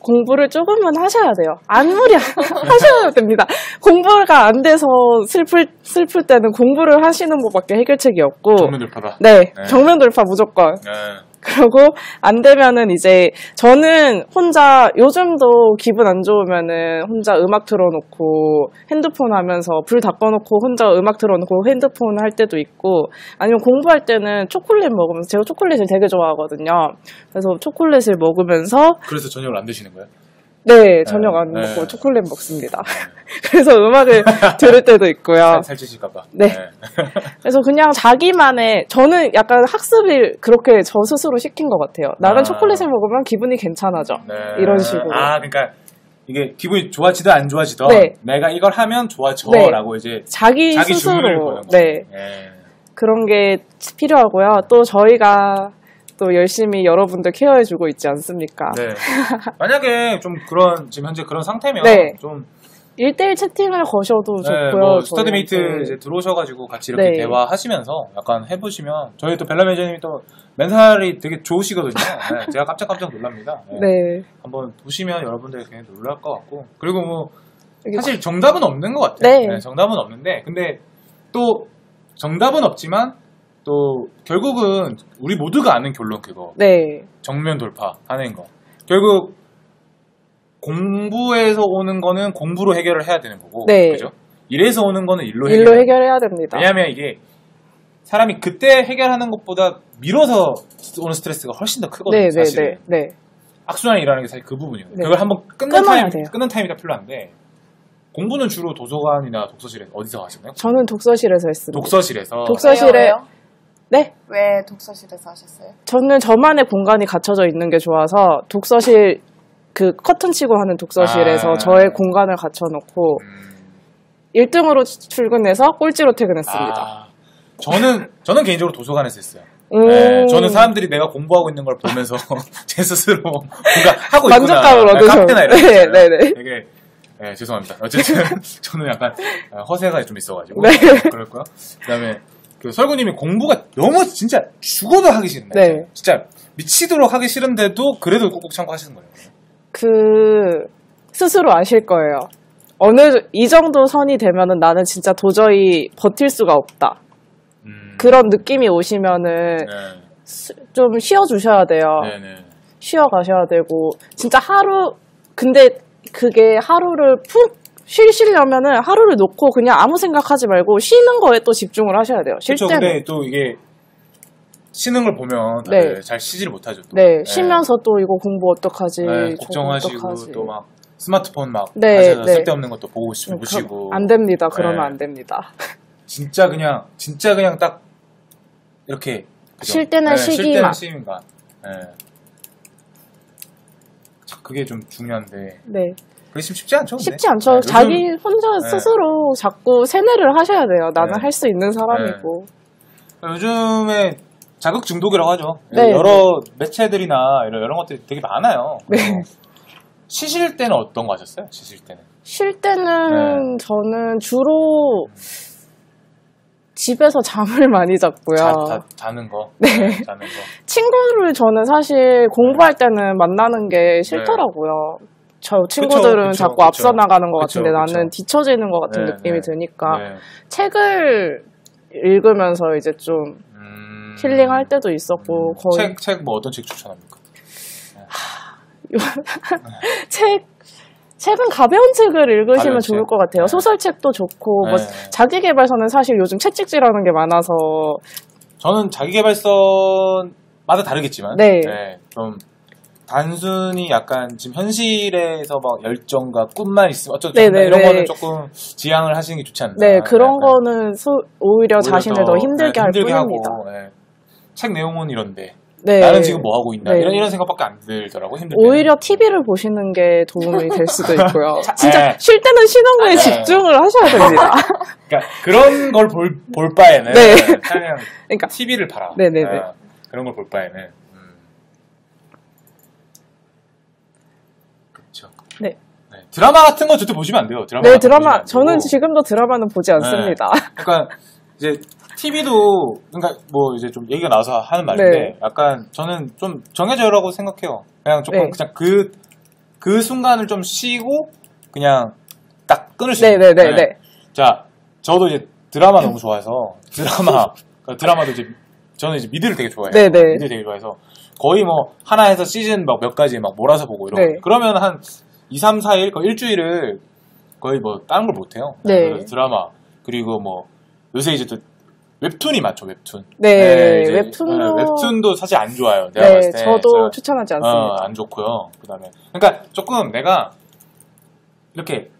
S2: 공부를 조금은 하셔야 돼요. 아무리 하셔야 됩니다. 공부가 안 돼서 슬플 때는 공부를 하시는 것밖에 해결책이 없고.
S1: 정면 돌파다.
S2: 네,
S1: 네.
S2: 정면 돌파 무조건.
S1: 네.
S2: 그리고 안 되면은 이제 저는 혼자 요즘도 기분 안 좋으면은 혼자 음악 틀어놓고 핸드폰 하면서 불 다 꺼놓고 혼자 음악 틀어놓고 핸드폰 할 때도 있고, 아니면 공부할 때는 초콜릿 먹으면서, 제가 초콜릿을 되게 좋아하거든요. 그래서 초콜릿을 먹으면서
S1: 그래서 저녁을 안 드시는 거예요?
S2: 네, 저녁 안
S1: 네.
S2: 먹고 초콜릿 먹습니다. 그래서 음악을 들을 때도 있고요.
S1: 살찌실까봐.
S2: 네. 그래서 그냥 자기만의, 저는 약간 학습을 그렇게 저 스스로 시킨 것 같아요. 나는 초콜릿을 먹으면 기분이 괜찮아져.
S1: 네.
S2: 이런 식으로.
S1: 그러니까 이게 기분이 좋아지든 안 좋아지든
S2: 네.
S1: 내가 이걸 하면 좋아져라고 이제
S2: 자기
S1: 주문을
S2: 스스로.
S1: 거는 거죠.
S2: 네. 그런 게 필요하고요. 또 저희가 또 열심히 여러분들 케어해주고 있지 않습니까?
S1: 네. 만약에 좀 지금 현재 그런 상태면
S2: 네.
S1: 좀
S2: 1대1 채팅을 거셔도
S1: 네,
S2: 좋고요.
S1: 스터디메이트
S2: 저희한테.
S1: 이제 들어오셔가지고 같이 이렇게
S2: 네.
S1: 대화하시면서 약간 해보시면 저희 또 벨라 매니저님이 또 멘탈이 되게 좋으시거든요. 네, 제가 깜짝깜짝 놀랍니다. 네.
S2: 네.
S1: 한번 보시면 여러분들 굉장히 놀랄 것 같고, 그리고 뭐
S2: 이게
S1: 사실 정답은 없는 것 같아요.
S2: 네.
S1: 정답은 없는데 근데 또 정답은 없지만 또 결국은 우리 모두가 아는 결론 그거
S2: 네.
S1: 정면 돌파하는 거 결국 공부에서 오는 거는 공부로 해결을 해야 되는 거고,
S2: 네.
S1: 그죠? 일에서 오는 거는 일로
S2: 일로 해결해야 됩니다.
S1: 왜냐하면 이게 사람이 그때 해결하는 것보다 미뤄서 오는 스트레스가 훨씬 더 크거든요.
S2: 네, 네,
S1: 사실
S2: 네, 네.
S1: 악순환이 일어나는 게 사실 그 부분이거든요.
S2: 네.
S1: 그걸 한번
S2: 끊어야 돼요.
S1: 끊는 타임이 필요한데, 공부는 주로 도서관이나 독서실에서 어디서 하시나요?
S2: 저는 독서실에서 했습니다.
S1: 독서실에서.
S2: 독서실에
S4: 왜요?
S2: 네?
S4: 왜 독서실에서 하셨어요?
S2: 저는 저만의 공간이 갖춰져 있는 게 좋아서 독서실 그 커튼 치고 하는 독서실에서
S1: 아.
S2: 저의 공간을 갖춰놓고 1등으로 출근해서 꼴찌로 퇴근했습니다.
S1: 저는 개인적으로 도서관에서 했어요.
S2: 음.
S1: 네, 저는 사람들이 내가 공부하고 있는 걸 보면서 제 스스로 뭔가 하고 있구나.
S2: 만족감을 얻으셔.
S1: 카페나 이런 거
S2: 네,
S1: 있잖아요.
S2: 네, 네.
S1: 되게 죄송합니다. 어쨌든 저는 약간 허세가 좀 있어가지고
S2: 네.
S1: 그렇고요. 그다음에 그 설구님이 공부가 너무 진짜 죽어도 하기 싫은데,
S2: 네.
S1: 진짜 미치도록 하기 싫은데도 그래도 꾹꾹 참고 하시는 거예요.
S2: 그 스스로 아실 거예요. 이 정도 선이 되면은 나는 진짜 도저히 버틸 수가 없다. 그런 느낌이 오시면은
S1: 네.
S2: 좀 쉬어주셔야 돼요.
S1: 네네.
S2: 쉬어가셔야 되고 진짜 근데 그게 하루를 푹 쉬시려면은 하루를 놓고 그냥 아무 생각하지 말고 쉬는 거에 또 집중을 하셔야 돼요. 쉴
S1: 그렇죠.
S2: 때는.
S1: 근데 또 이게 쉬는 걸 보면
S2: 네.
S1: 잘 쉬지를 못하죠. 또.
S2: 네, 쉬면서 또 이거 공부 어떡하지?
S1: 네,
S2: 저거
S1: 걱정하시고
S2: 어떡하지?
S1: 또 막 스마트폰 막
S2: 네,
S1: 하셔서
S2: 네.
S1: 쓸데없는 것도 보시고
S2: 안 됩니다. 그러면
S1: 네.
S2: 안 됩니다.
S1: 진짜 그냥 딱 이렇게 그죠?
S2: 쉴 때는
S1: 쉴 때는
S2: 쉬기만.
S1: 쉬기만. 네. 참 그게 좀 중요한데
S2: 네.
S1: 그게 쉽지 않죠. 근데?
S2: 쉽지 않죠.
S1: 네, 요즘-
S2: 자기 혼자
S1: 네.
S2: 스스로 자꾸 세뇌를 하셔야 돼요. 나는
S1: 네.
S2: 할 수 있는 사람이고.
S1: 요즘에 자극 중독이라고 하죠.
S2: 네.
S1: 여러 매체들이나 이런 것들이 되게 많아요.
S2: 네.
S1: 쉬실 때는 어떤 거 하셨어요? 쉬실 때는?
S2: 쉴 때는 저는 주로 집에서 잠을 많이 잤고요.
S1: 자는 거.
S2: 네.
S1: 자는 거.
S2: 친구를 저는 사실 공부할 때는 만나는 게 싫더라고요. 저 친구들은
S1: 그쵸,
S2: 자꾸
S1: 그쵸.
S2: 앞서 나가는 것
S1: 그쵸,
S2: 같은데
S1: 그쵸.
S2: 나는 뒤처지는 것 같은
S1: 네,
S2: 느낌이
S1: 네.
S2: 드니까
S1: 네.
S2: 책을 읽으면서 이제 좀 힐링할 때도 있었고 거의
S1: 책 뭐 어떤 책 추천합니까?
S2: 책은 가벼운 책을 읽으시면
S1: 가벼운
S2: 좋을
S1: 책?
S2: 것 같아요.
S1: 네.
S2: 소설책도 좋고 뭐
S1: 네.
S2: 자기계발서는 사실 요즘 채찍질하는 게 많아서
S1: 저는 자기계발서마다 다르겠지만
S2: 네.
S1: 좀 단순히 약간 지금 현실에서 막 열정과 꿈만 있으면 어쩌고
S2: 네, 네,
S1: 이런
S2: 네.
S1: 거는 조금 지향을 하시는 게 좋지 않나.
S2: 네 그런
S1: 약간
S2: 거는 오히려 자신을 더 힘들게 할 뿐입니다.
S1: 하고, 책 내용은 이런데
S2: 네.
S1: 나는 지금 뭐 하고 있나
S2: 네.
S1: 이런 생각밖에 안 들더라고. 힘들 때는.
S2: 오히려 TV를 보시는 게 도움이 될 수도 있고요. 진짜
S1: 네.
S2: 쉴 때는 쉬는 거에
S1: 네.
S2: 집중을 하셔야 됩니다.
S1: 그러니까 그런 걸 볼 바에는
S2: 네.
S1: 그냥
S2: 그러니까
S1: TV를 봐라.
S2: 네네네.
S1: 그런 걸 볼 바에는. 그렇죠.
S2: 네.
S1: 드라마 같은 거 절대 보시면 안 돼요. 드라마.
S2: 네
S1: 같은 거 보시면
S2: 드라마
S1: 안
S2: 저는
S1: 되고.
S2: 지금도 드라마는 보지 않습니다.
S1: 그러니까 이제 TV도 그러니까 뭐 이제 좀 얘기가 나와서 하는 말인데
S2: 네.
S1: 약간 저는 좀 정해져라고 생각해요. 그냥 조금
S2: 네.
S1: 그냥 그 순간을 좀 쉬고 그냥 딱 끊을 수 있는.
S2: 네네네.
S1: 자, 저도 이제 드라마 너무 좋아해서 드라마도 이제 저는 이제 미드를 되게 좋아해요.
S2: 네네.
S1: 미드 되게 좋아해서 거의 뭐 하나에서 시즌 막 몇 가지 막 몰아서 보고 이런
S2: 네.
S1: 거. 그러면 한 2, 3, 4일 거의 일주일을 거의 뭐 다른 걸 못 해요.
S2: 네.
S1: 드라마 그리고 뭐 요새 이제 또 웹툰이 많죠, 웹툰.
S2: 네,
S1: 이제,
S2: 웹툰도
S1: 웹툰도 사실 안 좋아요. 내가
S2: 네,
S1: 봤을 때.
S2: 저도 추천하지 않습니다.
S1: 안 좋고요. 그다음에 그러니까 조금 내가 이렇게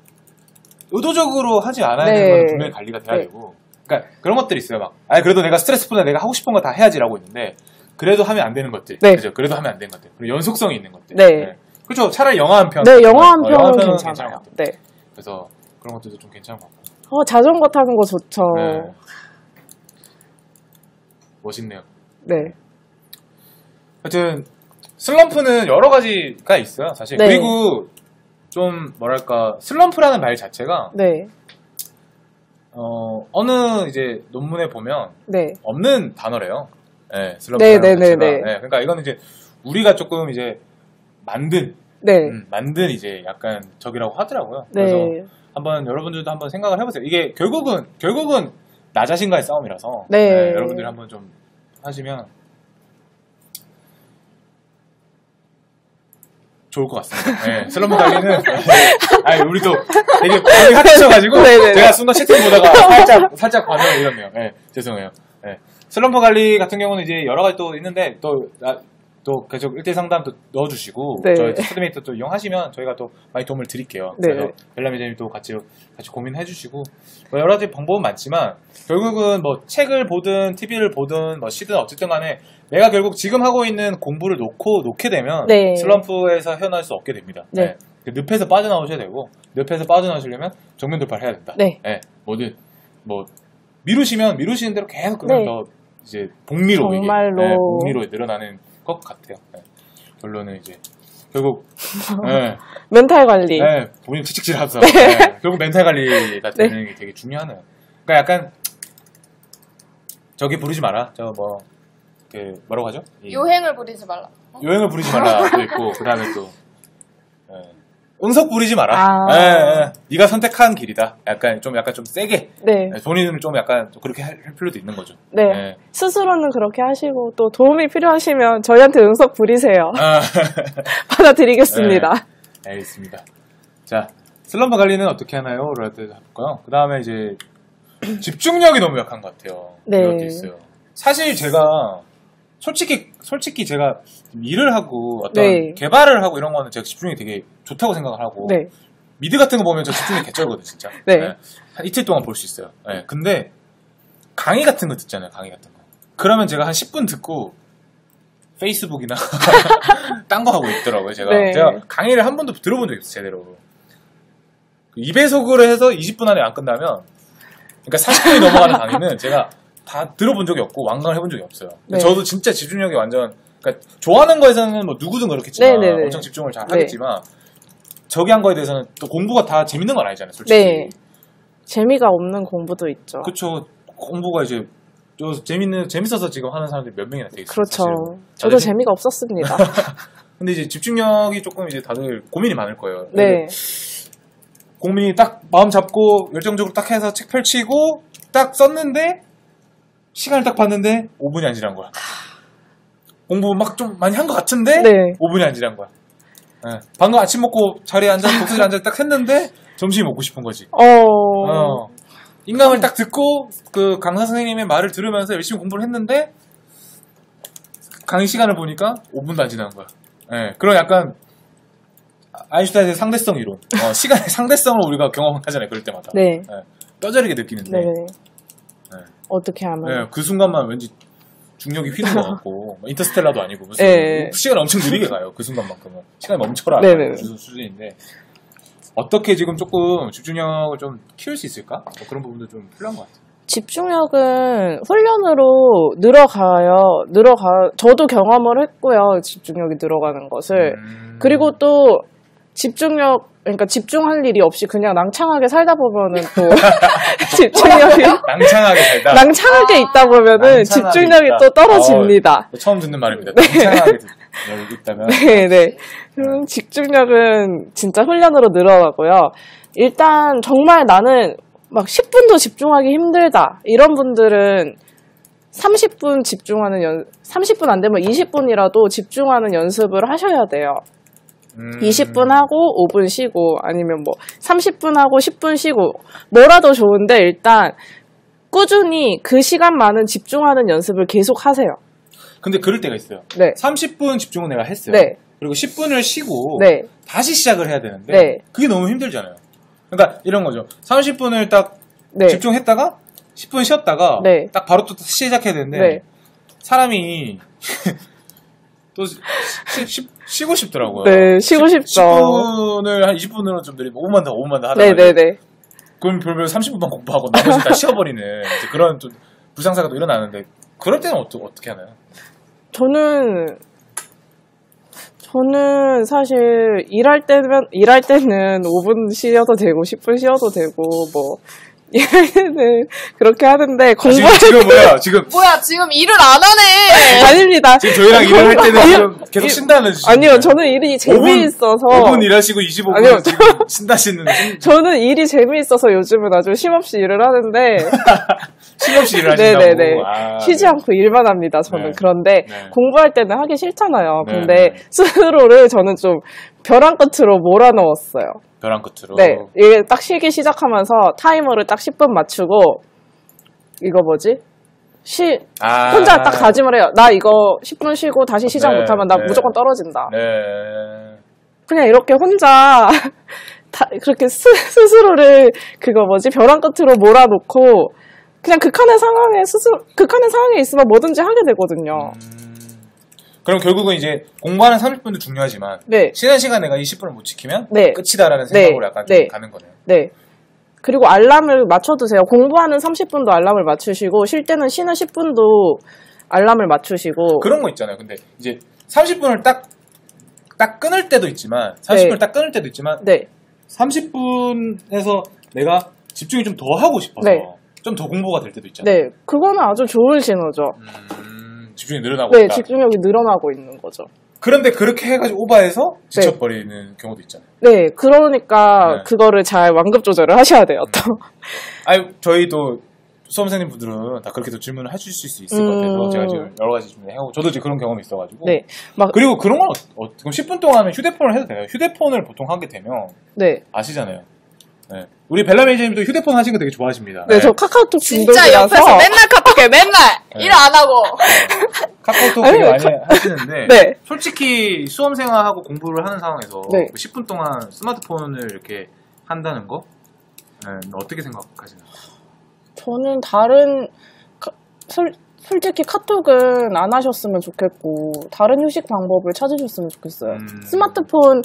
S1: 의도적으로 하지 않아야
S2: 네.
S1: 되는 건 분명히 관리가 돼야
S2: 네.
S1: 되고. 그러니까 그런 것들이 있어요. 막 그래도 내가 스트레스보다 내가 하고 싶은 거 다 해야지라고 있는데 그래도 하면 안 되는 것들.
S2: 네.
S1: 그죠? 그래도 하면 안 되는 것들. 그리고 연속성이 있는 것들.
S2: 네.
S1: 그렇죠. 차라리 영화 한 편.
S2: 네, 영화 한
S1: 영화
S2: 편은
S1: 편은
S2: 괜찮아요.
S1: 것 같아요.
S2: 네.
S1: 그래서 그런 것들도 좀 괜찮은 것 같고.
S2: 자전거 타는 거 좋죠.
S1: 네. 멋있네요.
S2: 네.
S1: 하여튼 슬럼프는 여러 가지가 있어요, 사실.
S2: 네.
S1: 그리고 좀 뭐랄까 슬럼프라는 말 자체가
S2: 네.
S1: 어느 이제 논문에 보면
S2: 네.
S1: 없는 단어래요. 네,
S2: 네,
S1: 슬럼프라는
S2: 네, 네,
S1: 자체가.
S2: 네.
S1: 네, 그러니까 이거는 이제 우리가 조금 이제 만든
S2: 네.
S1: 만든 이제 약간 적이라고 하더라고요.
S2: 네.
S1: 그래서 한번 여러분들도 한번 생각을 해보세요. 이게 결국은 나 자신과의 싸움이라서
S2: 네.
S1: 여러분들이 한번 좀 하시면 좋을 것 같습니다. 네, 슬럼프 관리는 아니 우리도 되게 많이 핫해셔가지고
S2: 네네네.
S1: 제가 순간 채팅 보다가 살짝 반응을 이렇네요. 네, 죄송해요. 네. 슬럼프 관리 같은 경우는 이제 여러 가지 또 있는데 또 계속 1대 상담도 넣어주시고
S2: 네.
S1: 저희 스튜디메이터 또 이용하시면 저희가 또 많이 도움을 드릴게요.
S2: 네.
S1: 그래서 벨라미제님 또 같이 고민해주시고 뭐 여러 가지 방법은 많지만 결국은 뭐 책을 보든 TV를 보든 뭐 쉬든 어쨌든 간에 내가 결국 지금 하고 있는 공부를 놓게 되면
S2: 네.
S1: 슬럼프에서 헤어날 수 없게 됩니다.
S2: 네.
S1: 늪에서 빠져나오셔야 되고 늪에서 빠져나오시려면 정면 돌파를 해야 된다.
S2: 네.
S1: 뭐든 뭐 미루시는 대로 계속 그냥
S2: 네.
S1: 더 이제 복리로
S2: 정말로.
S1: 이게, 복리로 늘어나는 것 같아요. 결론은 이제 결국
S2: 멘탈 관리.
S1: 본인 채찍질하면서 결국 멘탈 관리가 되는 게 되게 중요하네요. 그러니까 약간 저기 부르지 마라. 뭐라고 하죠?
S4: 요행을 부리지 말라.
S1: 요행을 부리지 말라도 있고 그다음에 또 응석 부리지 마라.
S5: 아.
S1: 예, 예. 네가 선택한 길이다. 약간 좀 세게.
S5: 네.
S1: 본인은 좀 약간 그렇게 할 필요도 있는 거죠.
S5: 네.
S1: 예.
S5: 스스로는 그렇게 하시고 또 도움이 필요하시면 저희한테 응석 부리세요.
S1: 아,
S5: 받아드리겠습니다.
S1: 네, 알겠습니다. 자, 슬럼프 관리는 어떻게 하나요? 라고 해볼까요? 그 다음에 이제 집중력이 너무 약한 것 같아요.
S5: 네.
S1: 이런 게 있어요. 사실 제가 솔직히 제가 일을 하고 어떤
S5: 네.
S1: 개발을 하고 이런 거는 제가 집중력이 되게 좋다고 생각을 하고
S5: 네.
S1: 미드 같은 거 보면 저 집중력이 개쩔거든요, 진짜.
S5: 네.
S1: 한 이틀 동안 볼 수 있어요. 네. 근데 강의 같은 거 듣잖아요, 강의 같은 거. 그러면 제가 한 10분 듣고 페이스북이나 딴 거 하고 있더라고요, 제가.
S5: 네.
S1: 제가 강의를 한 번도 들어본 적이 없어요, 제대로. 2배속으로 해서 20분 안에 안 끝나면, 그러니까 40분이 넘어가는 강의는 제가 다 들어본 적이 없고 완강을 해본 적이 없어요.
S5: 네.
S1: 저도 진짜 집중력이 완전, 그러니까 좋아하는 거에서는 뭐 누구든 그렇겠지만
S5: 네네네.
S1: 엄청 집중을 잘
S5: 네.
S1: 하겠지만 저기 한 거에 대해서는 또 공부가 다 재밌는 건 아니잖아요, 솔직히.
S5: 네. 재미가 없는 공부도 있죠.
S1: 그쵸. 공부가 이제 재밌어서 지금 하는 사람들이 몇 명이나 되겠어요.
S5: 그렇죠.
S1: 사실은.
S5: 저도
S1: 다들
S5: 재미가 없었습니다.
S1: 근데 이제 집중력이 조금 이제 다들 고민이 많을 거예요.
S5: 네.
S1: 고민이 딱 마음 잡고 열정적으로 딱 해서 책 펼치고 딱 썼는데 시간을 딱 봤는데 5분이 안 지난 거야. 공부 막 좀 많이 한 것 같은데
S5: 네.
S1: 5분이 안 지난 거야. 네. 방금 아침 먹고 자리에 앉아서 독서실에 앉아서 딱 했는데 점심이 먹고 싶은 거지. 인강을 딱 듣고 그 강사 선생님의 말을 들으면서 열심히 공부를 했는데 강의 시간을 보니까 5분도 안 지난 거야. 네, 그런 약간 아인슈타인의 상대성 이론. 시간의 상대성을 우리가 경험하잖아요. 그럴 때마다.
S5: 네.
S1: 뼈저리게 느끼는데.
S5: 네.
S1: 네.
S5: 어떻게 하면.
S1: 네, 그 순간만 왠지 중력이 휘는 것 같고 인터스텔라도 아니고 무슨
S5: 네.
S1: 시간 엄청 느리게 가요. 그 순간만큼은. 시간이 멈춰라.
S5: 네네.
S1: 수준인데 어떻게 지금 조금 집중력을 좀 키울 수 있을까? 뭐 그런 부분도 좀 필요한 것 같아요.
S5: 집중력은 훈련으로 저도 경험을 했고요. 집중력이 늘어가는 것을. 그리고 또 그러니까 집중할 일이 없이 그냥 낭창하게 살다 보면은 또 집중력이 낭창하게 있다 보면은
S1: 낭창하게
S5: 집중력이
S1: 있다.
S5: 또 떨어집니다.
S1: 처음 듣는 말입니다. 낭창하게 있다면.
S5: 네. 집중력은 진짜 훈련으로 늘어나고요. 일단 정말 나는 막 10분도 집중하기 힘들다. 이런 분들은 30분 30분 안 되면 20분이라도 집중하는 연습을 하셔야 돼요. 20분 하고 5분 쉬고 아니면 뭐 30분 하고 10분 쉬고 뭐라도 좋은데 일단 꾸준히 그 시간만은 집중하는 연습을 계속 하세요.
S1: 근데 그럴 때가 있어요.
S5: 네.
S1: 30분 집중은 내가 했어요.
S5: 네.
S1: 그리고 10분을 쉬고
S5: 네.
S1: 다시 시작을 해야 되는데
S5: 네.
S1: 그게 너무 힘들잖아요. 그러니까 이런 거죠. 30분을 딱
S5: 네.
S1: 집중했다가 10분 쉬었다가
S5: 네.
S1: 딱 바로 또 시작해야 되는데
S5: 네.
S1: 사람이 또 쉬고 싶더라고요.
S5: 네, 쉬고 싶죠.
S1: 10분을 한 20분으로 좀 늘리고 5분만 더 하다가
S5: 네네네.
S1: 그럼 별별 30분만 공부하고 나머지 다 쉬어버리는 이제 그런 좀 불상사가 또 일어나는데 그럴 때는 어떻게 하나요?
S5: 저는 사실 일할 때는 5분 쉬어도 되고 10분 쉬어도 되고 뭐 일할 때는 그렇게 하는데 공부할
S1: 지금 뭐야?
S4: 지금 일을 안 하네.
S5: 아닙니다.
S1: 지금 저희랑 일을 할 때는 지금 계속 쉰다는
S5: 아니요, 저는 일이 재미있어서
S1: 5분 일하시고 25분
S5: 아니요,
S1: 지금 쉰다시는
S5: 저는 일이 재미있어서 요즘은 아주 쉼없이 일을 하는데
S1: 쉼없이 일을 하신다고.
S5: 네네네.
S1: 아,
S5: 쉬지 않고 일만 합니다. 저는.
S1: 네.
S5: 그런데
S1: 네.
S5: 공부할 때는 하기 싫잖아요.
S1: 네,
S5: 근데
S1: 네.
S5: 스스로를 저는 좀 벼랑 끝으로 몰아넣었어요.
S1: 벼랑 끝으로.
S5: 네. 이게 딱 쉬기 시작하면서 타이머를 딱 10분 맞추고 이거 뭐지? 혼자 딱 다짐을 해요. 나 이거 10분 쉬고 다시 시작
S1: 네,
S5: 못하면 나
S1: 네.
S5: 무조건 떨어진다.
S1: 네.
S5: 그냥 이렇게 혼자 그렇게 스스로를 벼랑 끝으로 몰아놓고 그냥 극한의 상황에 있으면 뭐든지 하게 되거든요.
S1: 그럼 결국은 이제 공부하는 30분도 중요하지만
S5: 네.
S1: 쉬는 시간 내가 20분을 못 지키면
S5: 네.
S1: 끝이다라는
S5: 네.
S1: 생각으로 약간 좀
S5: 네.
S1: 가는 거네요.
S5: 네. 그리고 알람을 맞춰두세요. 공부하는 30분도 알람을 맞추시고 쉴 때는 쉬는 10분도 알람을 맞추시고
S1: 그런 거 있잖아요. 근데 이제 30분을 딱 끊을 때도 있지만 30분을
S5: 네.
S1: 딱 끊을 때도 있지만
S5: 네.
S1: 30분에서 내가 집중이 좀 더 하고 싶어서
S5: 네.
S1: 좀 더 공부가 될 때도 있잖아요.
S5: 네. 그거는 아주 좋은 신호죠.
S1: 집중이 늘어나고
S5: 네,
S1: 있다.
S5: 집중력이 늘어나고 있는 거죠.
S1: 그런데 그렇게 해가지고 오버해서 지쳐버리는 경우도 있잖아요.
S5: 네, 그러니까
S1: 네.
S5: 그거를 잘 완급 조절을 하셔야 돼요, 또.
S1: 아니, 저희도 수험생님 분들은 다 그렇게 또 질문을 해주실 수 있을 것 같아서 제가 지금 여러 가지 질문을 해오고 저도 지금 그런 경험이 있어가지고.
S5: 네. 막,
S1: 그리고 그런 건 그럼 10분 동안은 휴대폰을 해도 돼요. 휴대폰을 보통 하게 되면
S5: 네.
S1: 아시잖아요. 네. 우리 벨라 매니저님도 휴대폰 하시는 거 되게 좋아하십니다.
S5: 네, 저 카카오톡
S4: 진짜
S5: 중독이라서.
S4: 옆에서 맨날 카톡해, 맨날!
S1: 네.
S4: 일 안 하고.
S1: 카카오톡
S5: 아니,
S1: 되게 많이 하시는데
S5: 네.
S1: 솔직히 수험생활하고 공부를 하는 상황에서
S5: 네.
S1: 10분 동안 스마트폰을 이렇게 한다는 거 어떻게 생각하시나요?
S5: 저는 솔직히 카톡은 안 하셨으면 좋겠고, 다른 휴식 방법을 찾으셨으면 좋겠어요. 스마트폰은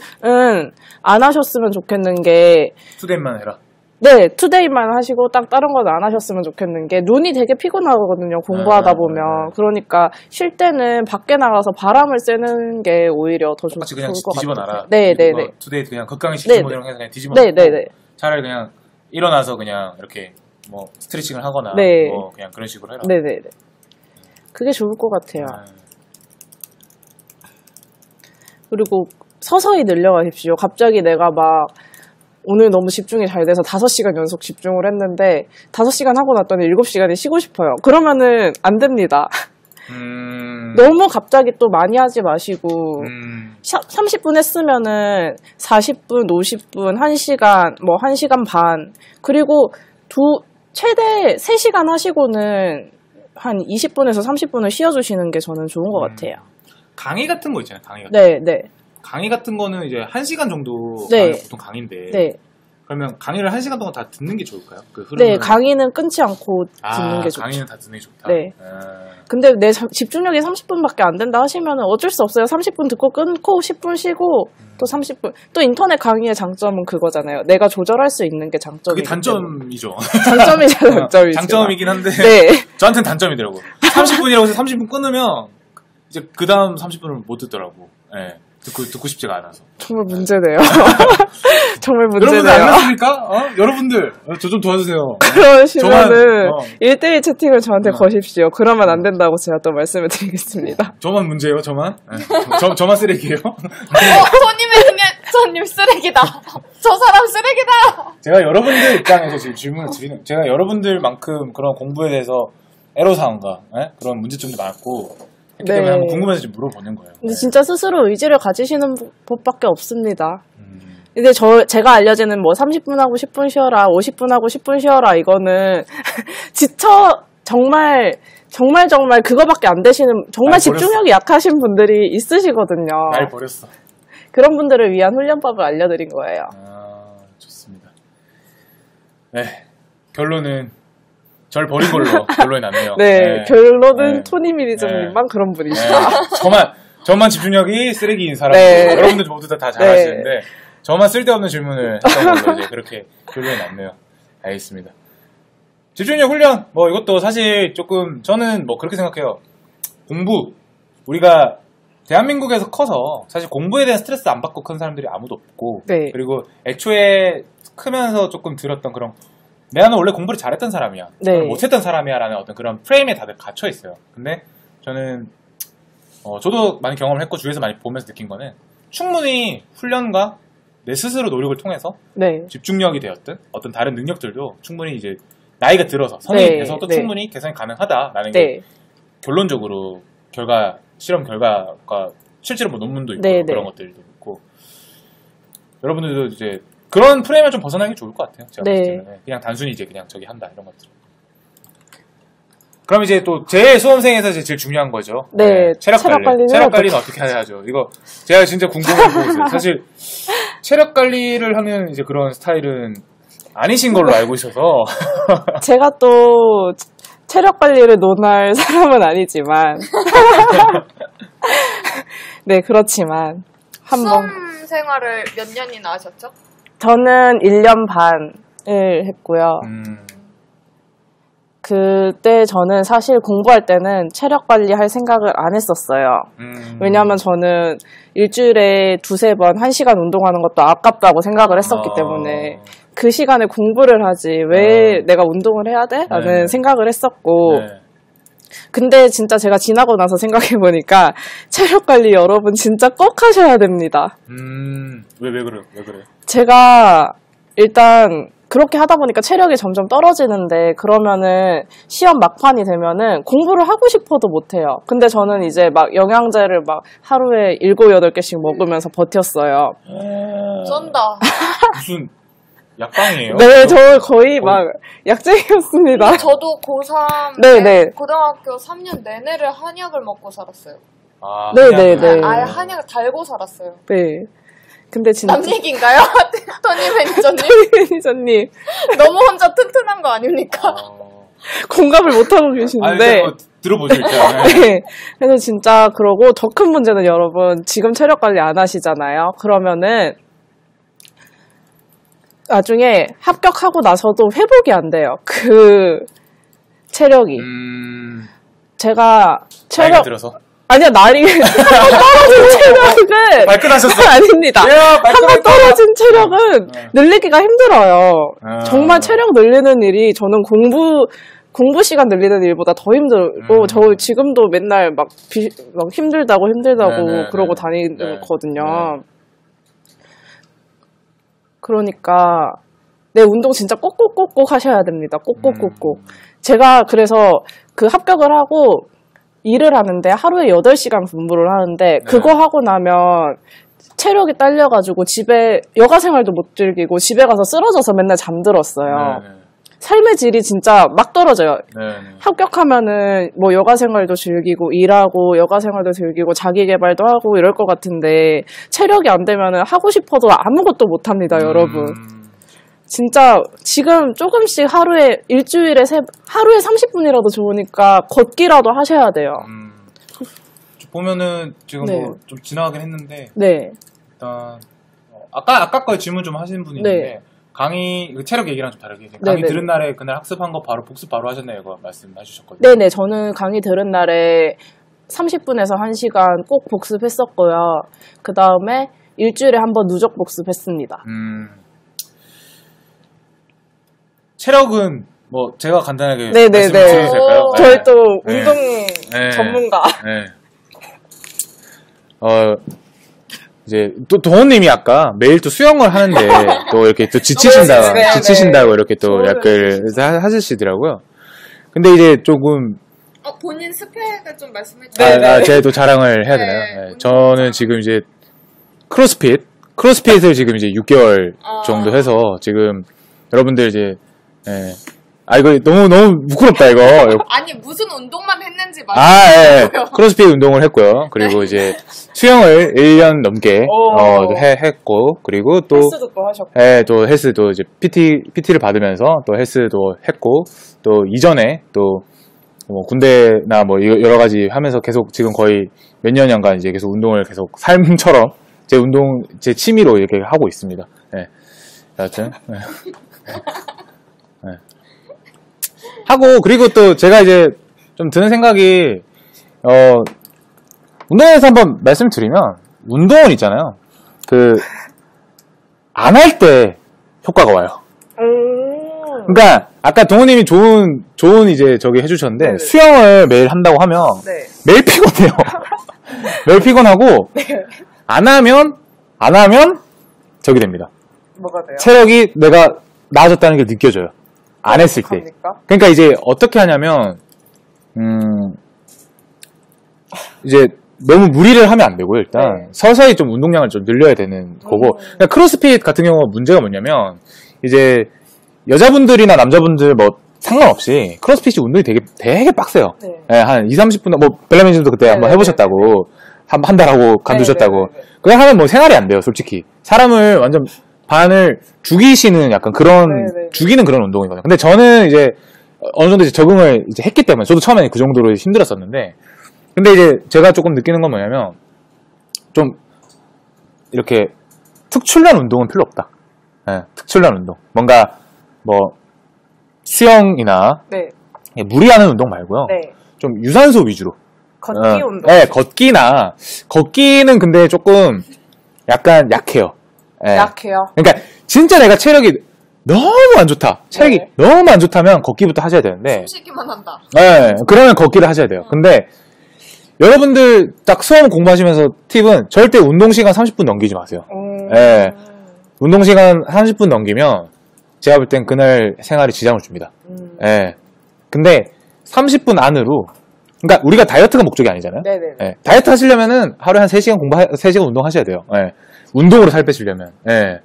S5: 안 하셨으면 좋겠는 게,
S1: 투데이만 해라.
S5: 네, 투데이만 하시고 딱 다른 건 안 하셨으면 좋겠는 게 눈이 되게 피곤하거든요, 공부하다 보면. 그러니까 쉴 때는 밖에 나가서 바람을 쐬는 게 오히려 더 좋을
S1: 똑같이 그냥
S5: 것
S1: 뒤집어
S5: 같아요.
S1: 놔라.
S5: 네, 네,
S1: 이거
S5: 네.
S1: 투데이 그냥 극강의식
S5: 네,
S1: 주문이랑 해서 그냥 뒤집어 놓고
S5: 네, 네, 네.
S1: 차라리 그냥 일어나서 그냥 이렇게 뭐 스트레칭을 하거나
S5: 네.
S1: 뭐 그냥 그런 식으로 해라.
S5: 네, 네, 네. 그게 좋을 것 같아요. 그리고 서서히 늘려가십시오. 갑자기 내가 막 오늘 너무 집중이 잘 돼서 5시간 연속 집중을 했는데 5시간 하고 났더니 7시간이 쉬고 싶어요. 그러면은 안 됩니다. 너무 갑자기 또 많이 하지 마시고 30분 했으면은 40분, 50분, 1시간, 뭐 1시간 반 그리고 최대 3시간 하시고는 한 20분에서 30분을 쉬어주시는 게 저는 좋은 것 같아요.
S1: 강의 같은 거 있잖아요. 강의 같은
S5: 네, 네.
S1: 강의 같은 거는 이제 1시간 정도
S5: 네.
S1: 보통 강의인데
S5: 네.
S1: 그러면 강의를 1시간 동안 다 듣는 게 좋을까요? 그 흐름을...
S5: 네, 강의는 끊지 않고 듣는 게 좋죠.
S1: 강의는 다 듣는 게 좋다.
S5: 네. 근데 내 집중력이 30분밖에 안 된다 하시면 어쩔 수 없어요. 30분 듣고 끊고 10분 쉬고 또 30분. 또 인터넷 강의의 장점은 그거잖아요. 내가 조절할 수 있는 게 장점이기
S1: 그게 단점이죠.
S5: 장점이죠, 장점이죠.
S1: 장점이긴 한데
S5: 네.
S1: 저한테는 단점이더라고. 30분이라고 해서 30분 끊으면 이제 그 다음 30분을 못 듣더라고. 네. 듣고 싶지가 않아서.
S5: 정말 문제네요. 정말
S1: 여러분들
S5: 문제네요.
S1: 안 하십니까? 여러분들 저 좀 도와주세요.
S5: 그러시면은
S1: 저만,
S5: 1대1 채팅을 저한테 거십시오. 그러면 안 된다고 제가 또 말씀을 드리겠습니다.
S1: 저만 문제예요, 저만? 네. 저만 쓰레기예요?
S4: 손님 쓰레기다. 저 사람 쓰레기다.
S1: 제가 여러분들 입장에서 지금 질문을 드리는, 제가 여러분들만큼 그런 공부에 대해서 애로사항과 그런 문제점도 많고 했기 때문에 한번 궁금해서 좀 물어보는 거예요.
S5: 근데 진짜 스스로 의지를 가지시는 법밖에 없습니다. 근데 제가 알려지는 뭐 30분 하고 10분 쉬어라, 50분 하고 10분 쉬어라, 이거는 정말 그거밖에 안 되시는, 정말 집중력이 약하신 분들이 있으시거든요.
S1: 날 버렸어.
S5: 그런 분들을 위한 훈련법을 알려드린 거예요.
S1: 좋습니다. 네. 결론은 절 버린 걸로 결론이 났네요.
S5: 네, 결론은
S1: 네.
S5: 토니미니즘님만 그런 분이시다.
S1: 저만 집중력이 쓰레기인 사람.
S5: 네.
S1: 여러분들 모두 다 잘하시는데 저만 쓸데없는 질문을 했던 걸로 이제 그렇게 결론이 났네요. 알겠습니다. 집중력 훈련 이것도 사실 조금 저는 그렇게 생각해요. 공부 우리가 대한민국에서 커서 사실 공부에 대한 스트레스 안 받고 큰 사람들이 아무도 없고
S5: 네.
S1: 그리고 애초에 크면서 조금 들었던 그런 내가 원래 공부를 잘했던 사람이야.
S5: 네.
S1: 못했던 사람이야 라는 어떤 그런 프레임에 다들 갇혀 있어요. 근데 저는 저도 많이 경험을 했고 주위에서 많이 보면서 느낀 거는 충분히 훈련과 내 스스로 노력을 통해서
S5: 네.
S1: 집중력이 되었든 어떤 다른 능력들도 충분히 이제 나이가 들어서 성인이
S5: 네.
S1: 돼서도
S5: 네.
S1: 충분히 개선이 가능하다라는
S5: 네.
S1: 게 결론적으로 실험 결과가 실제로 논문도 있고
S5: 네,
S1: 그런
S5: 네.
S1: 것들도 있고 여러분들도 이제 그런 프레임을 좀 벗어나는 게 좋을 것 같아요. 제가
S5: 네.
S1: 봤을 때는 그냥 단순히 이제 그냥 저기 한다 이런 것들. 그럼 이제 또 제 수험생에서 이제 제일 중요한 거죠.
S5: 네,
S1: 체력
S5: 관리는
S1: 체력 관리는 어떻게 해야죠? 이거 제가 진짜 궁금해서 보고 있어요. 사실 체력 관리를 하는 이제 그런 스타일은 아니신 걸로 알고 있어서
S5: 제가 또 체력 관리를 논할 사람은 아니지만 네, 그렇지만 한번
S4: 수험 생활을 몇 년이나 하셨죠?
S5: 저는 1년 반을 했고요. 그때 저는 사실 공부할 때는 체력 관리할 생각을 안 했었어요. 왜냐하면 저는 일주일에 2-3번 1시간 운동하는 것도 아깝다고 생각을 했었기 때문에 그 시간에 공부를 하지 왜 내가 운동을 해야 돼? 라는
S1: 네.
S5: 생각을 했었고
S1: 네.
S5: 근데 진짜 제가 지나고 나서 생각해보니까 체력 관리 여러분 진짜 꼭 하셔야 됩니다.
S1: 왜 그래요? 왜 그래요?
S5: 제가 일단 그렇게 하다 보니까 체력이 점점 떨어지는데 그러면은 시험 막판이 되면은 공부를 하고 싶어도 못해요. 근데 저는 이제 막 영양제를 막 하루에 7, 8개씩 먹으면서 버텼어요.
S4: 쩐다.
S1: 무슨 약방이에요?
S5: 네, 저 거의 막 약쟁이였습니다.
S4: 저도 고3
S5: 네네.
S4: 고등학교 3년 내내를 한약을 먹고 살았어요.
S1: 아,
S5: 네네네.
S4: 아예 한약을 달고 살았어요.
S5: 네. 근데 진짜.
S4: 남 얘기인가요? 토니 매니저님?
S5: 매니저님.
S4: 너무 혼자 튼튼한 거 아닙니까?
S5: 공감을 못하고
S1: 아니,
S5: 계시는데.
S1: 들어보죠, 일단.
S5: 네. 그래서 진짜 그러고 더 큰 문제는 여러분 지금 체력 관리 안 하시잖아요. 그러면은 나중에 합격하고 나서도 회복이 안 돼요. 그 체력이. 제가
S1: 나이가
S5: 체력
S1: 들어서.
S5: 아니야 날이 떨어진 체력은
S1: 발끈하셨어.
S5: 아닙니다.
S1: 야,
S5: 한번 떨어진 체력은 늘리기가 힘들어요.
S1: 아.
S5: 정말 체력 늘리는 일이 저는 공부 시간 늘리는 일보다 더 힘들고 저 지금도 맨날 막 힘들다고
S1: 네네네.
S5: 그러고
S1: 네.
S5: 다니거든요. 그러니까 네 운동 진짜 꼭꼭꼭꼭 하셔야 됩니다. 꼭꼭꼭꼭. 제가 그래서 그 합격을 하고 일을 하는데 하루에 8시간 근무를 하는데 그거 하고 나면 체력이 딸려가지고 집에 여가 생활도 못 즐기고 집에 가서 쓰러져서 맨날 잠들었어요.
S1: 네네.
S5: 삶의 질이 진짜 막 떨어져요.
S1: 네네.
S5: 합격하면은 뭐 여가 생활도 즐기고 일하고 여가 생활도 즐기고 자기 개발도 하고 이럴 것 같은데 체력이 안 되면은 하고 싶어도 아무것도 못 합니다, 여러분. 진짜 지금 조금씩 하루에 일주일에 하루에 30분이라도 좋으니까 걷기라도 하셔야 돼요.
S1: 보면은 지금
S5: 네.
S1: 뭐 좀 지나가긴 했는데
S5: 네.
S1: 일단 아까 거에 질문 좀 하신 분이 있는데
S5: 네.
S1: 강의 그 체력 얘기랑 좀 다르게 강의
S5: 네네.
S1: 들은 날에 그날 학습한 거 바로 복습 바로 하셨나요? 이거 말씀해 주셨거든요.
S5: 네네. 저는 강의 들은 날에 30분에서 1시간 꼭 복습했었고요. 그 다음에 일주일에 한 번 누적 복습했습니다.
S1: 체력은 뭐 제가 간단하게
S5: 네네네.
S1: 말씀드려도 될까요?
S5: 저희 또
S1: 네.
S5: 운동
S1: 네.
S5: 전문가.
S1: 네. 이제 또 동원님이 아까 매일 또 수영을 하는데 또 이렇게 또 지치신다고 이렇게 또 약간 하시더라고요. 근데 이제 조금
S4: 본인 스펙을 좀 말씀해 주세요.
S1: 제가 또 자랑을 해야 되나요? 네. 저는 지금 이제 크로스핏을 지금 이제 6개월 정도 해서 지금 여러분들 이제 이거 너무 부끄럽다 이거.
S4: 아니 무슨 운동만 했는지
S1: 예. 크로스핏 운동을 했고요. 그리고 이제 수영을 1년 넘게 했고 그리고 또
S5: 헬스도 또 하셨고.
S1: 또 헬스도 이제 PT를 받으면서 또 헬스도 했고 또 이전에 또 뭐 군대나 뭐 여러 가지 하면서 계속 지금 거의 몇 년간 이제 계속 운동을 계속 삶처럼 제 취미로 이렇게 하고 있습니다. 네. 여하튼 하고 그리고 또 제가 이제 좀 드는 생각이 운동에서 한번 말씀드리면 운동은 있잖아요. 안 할 때 효과가 와요. 그러니까 아까 동호님이 좋은 이제 저기 해주셨는데
S5: 네네.
S1: 수영을 매일 한다고 하면
S5: 네.
S1: 매일 피곤해요. 매일 피곤하고 안 하면 저기 됩니다.
S5: 뭐가 돼요?
S1: 체력이 내가 나아졌다는 게 느껴져요. 안 했을 때.
S5: 갑니까?
S1: 그러니까 이제 어떻게 하냐면 이제 너무 무리를 하면 안 되고요. 일단 서서히 좀 운동량을 좀 늘려야 되는 거고. 그러니까 크로스핏 같은 경우가 문제가 뭐냐면 이제 여자분들이나 남자분들 뭐 상관없이 크로스핏이 운동이 되게 빡세요.
S5: 네.
S1: 한 2-30분 뭐 벨라민님도 그때 한번 해보셨다고 한 달 하고 간두셨다고. 그냥 하면 뭐 생활이 안 돼요, 솔직히. 사람을 완전 반을 죽이시는 약간 그런 죽이는 그런 운동이거든요. 근데 저는 이제 어느 정도 이제 적응을 이제 했기 때문에 저도 처음에는 그 정도로 힘들었었는데 근데 이제 제가 조금 느끼는 건 뭐냐면 좀 이렇게 특출난 운동은 필요 없다. 특출난 운동. 뭔가 뭐 수영이나 무리하는 운동 말고요. 좀 유산소 위주로.
S5: 걷기 운동.
S1: 네, 걷기는 근데 조금 약간 약해요.
S5: 약해요.
S1: 그러니까 진짜 내가 체력이 너무 안 좋다. 체력이
S5: 네.
S1: 너무 안 좋다면 걷기부터 하셔야 되는데,
S4: 숨쉬기만 한다.
S1: 네, 그러면 걷기를 하셔야 돼요. 근데 여러분들 딱 수험 공부하시면서 팁은 절대 운동 시간 30분 넘기지 마세요. 예. 운동 시간 30분 넘기면 제가 볼 땐 그날 생활에 지장을 줍니다. 예. 근데 30분 안으로, 그러니까 우리가 다이어트가 목적이 아니잖아요.
S5: 네네.
S1: 예. 다이어트 하시려면은 하루에 한 3시간 3시간 운동하셔야 돼요. 예. 운동으로 살 빼시려면. 예.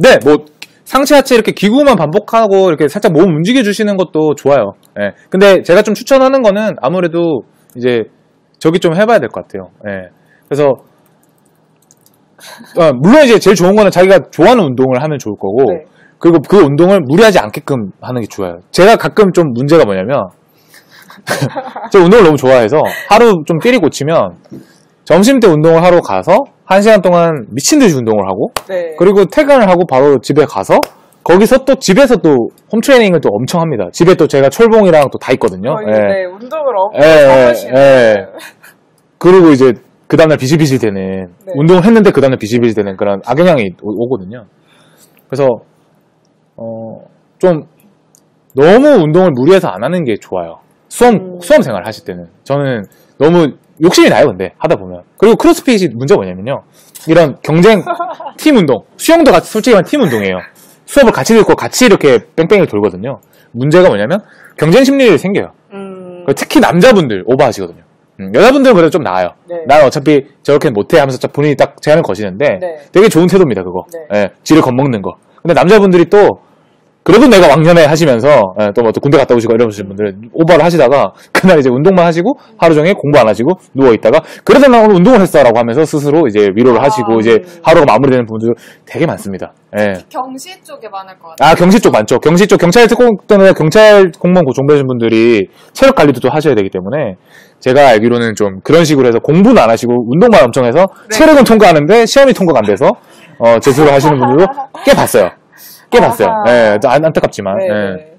S1: 네, 뭐 상체 하체 이렇게 기구만 반복하고 이렇게 살짝 몸 움직여 주시는 것도 좋아요. 예. 근데 제가 좀 추천하는 거는 아무래도 이제 저기 좀 해봐야 될 것 같아요. 예. 그래서 물론 이제 제일 좋은 거는 자기가 좋아하는 운동을 하면 좋을 거고,
S5: 네.
S1: 그리고 그 운동을 무리하지 않게끔 하는 게 좋아요. 제가 가끔 좀 문제가 뭐냐면 제가 운동을 너무 좋아해서 하루 좀 삘이 고치면 점심 때 운동을 하러 가서 1시간 동안 미친 듯이 운동을 하고,
S5: 네.
S1: 그리고 퇴근을 하고 바로 집에 가서 거기서 또 집에서 또 홈트레이닝을 또 엄청 합니다. 집에 또 제가 철봉이랑 또 다 있거든요.
S5: 거의,
S1: 예.
S5: 네, 운동을 엄청
S1: 예,
S5: 하시는.
S1: 예. 그리고 이제 그 다음날 비실비실 되는,
S5: 네.
S1: 운동을 했는데 그 다음날 비실비실 되는 그런 악영향이 오거든요. 그래서 좀 너무 운동을 무리해서 안 하는 게 좋아요. 수험 생활 하실 때는. 저는 너무 욕심이 나요, 근데 하다 보면. 그리고 크로스핏이 문제가 뭐냐면요, 이런 경쟁 팀 운동, 수영도 같이 솔직히 말하면 팀 운동이에요. 수업을 같이 듣고 같이 이렇게 뺑뺑이를 돌거든요. 문제가 뭐냐면 경쟁 심리를 생겨요. 특히 남자분들 오버하시거든요. 여자분들은 그래도 좀 나아요.
S5: 네.
S1: 난 어차피 저렇게 못해 하면서 본인이 딱 제한을 거시는데,
S5: 네.
S1: 되게 좋은 태도입니다, 그거.
S5: 네.
S1: 예, 지를 겁먹는 거. 근데 남자분들이 또 그래도 내가 왕년에 하시면서, 예, 또 뭐 또 군대 갔다 오시고 이러시는 분들은 오버를 하시다가 그날 이제 운동만 하시고 하루 종일 공부 안 하시고 누워 있다가, 그래도 나 오늘 운동을 했어라고 하면서 스스로 이제 위로를 하시고 이제 하루가 마무리되는 분들 되게 많습니다. 예.
S4: 경시 쪽에 많을 것 같아요.
S1: 아, 경시 쪽 많죠. 경시 쪽 경찰 특공 때문에 경찰 공무원 준비하신 분들이 체력 관리도 또 하셔야 되기 때문에, 제가 알기로는 좀 그런 식으로 해서 공부는 안 하시고 운동만 엄청 해서 체력은 통과하는데 시험이 통과가 안 돼서 재수를 하시는 분들도 꽤 봤어요. 꽤 봤어요. 예, 안타깝지만.
S5: 네.
S1: 예.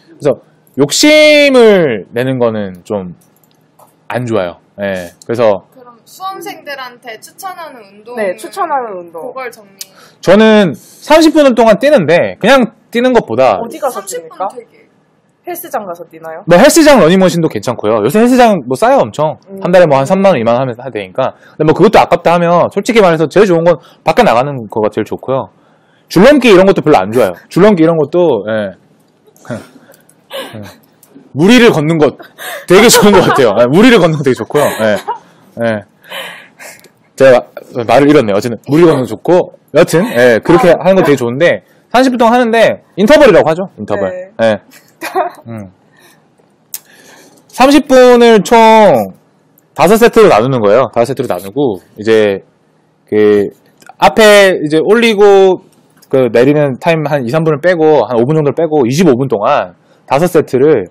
S1: 그래서 욕심을 내는 거는 좀 안 좋아요. 예. 그래서
S4: 그럼 수험생들한테 추천하는 운동.
S5: 네, 추천하는 운동.
S4: 그걸 정리.
S1: 저는 30분 동안 뛰는데, 그냥 뛰는 것보다
S5: 어디 가서
S4: 30분
S5: 뛰니까?
S4: 되게.
S5: 헬스장 가서 뛰나요?
S1: 뭐 헬스장 러닝머신도 괜찮고요. 요새 헬스장 뭐 싸요 엄청. 한 달에 뭐 한 3만 원, 2만 원 하면서 되니까. 근데 뭐 그것도 아깝다 하면 솔직히 말해서 제일 좋은 건 밖에 나가는 거가 제일 좋고요. 줄넘기 이런 것도 별로 안 좋아요. 줄넘기 이런 것도, 예. 무리를 걷는 것 되게 좋은 것 같아요. 예, 무리를 걷는 거 되게 좋고요. 예. 예. 제가 말을 잃었네요. 어쨌든 무리를 걷는 거 좋고, 여튼 예, 그렇게 하는 거 되게 좋은데 30분 동안 하는데 인터벌이라고 하죠. 인터벌.
S5: 네.
S1: 예. 30분을 총 5세트로 나누는 거예요. 5세트로 나누고, 이제, 앞에 이제 올리고, 내리는 타임 한 2, 3분을 빼고, 한 5분 정도를 빼고, 25분 동안 5세트를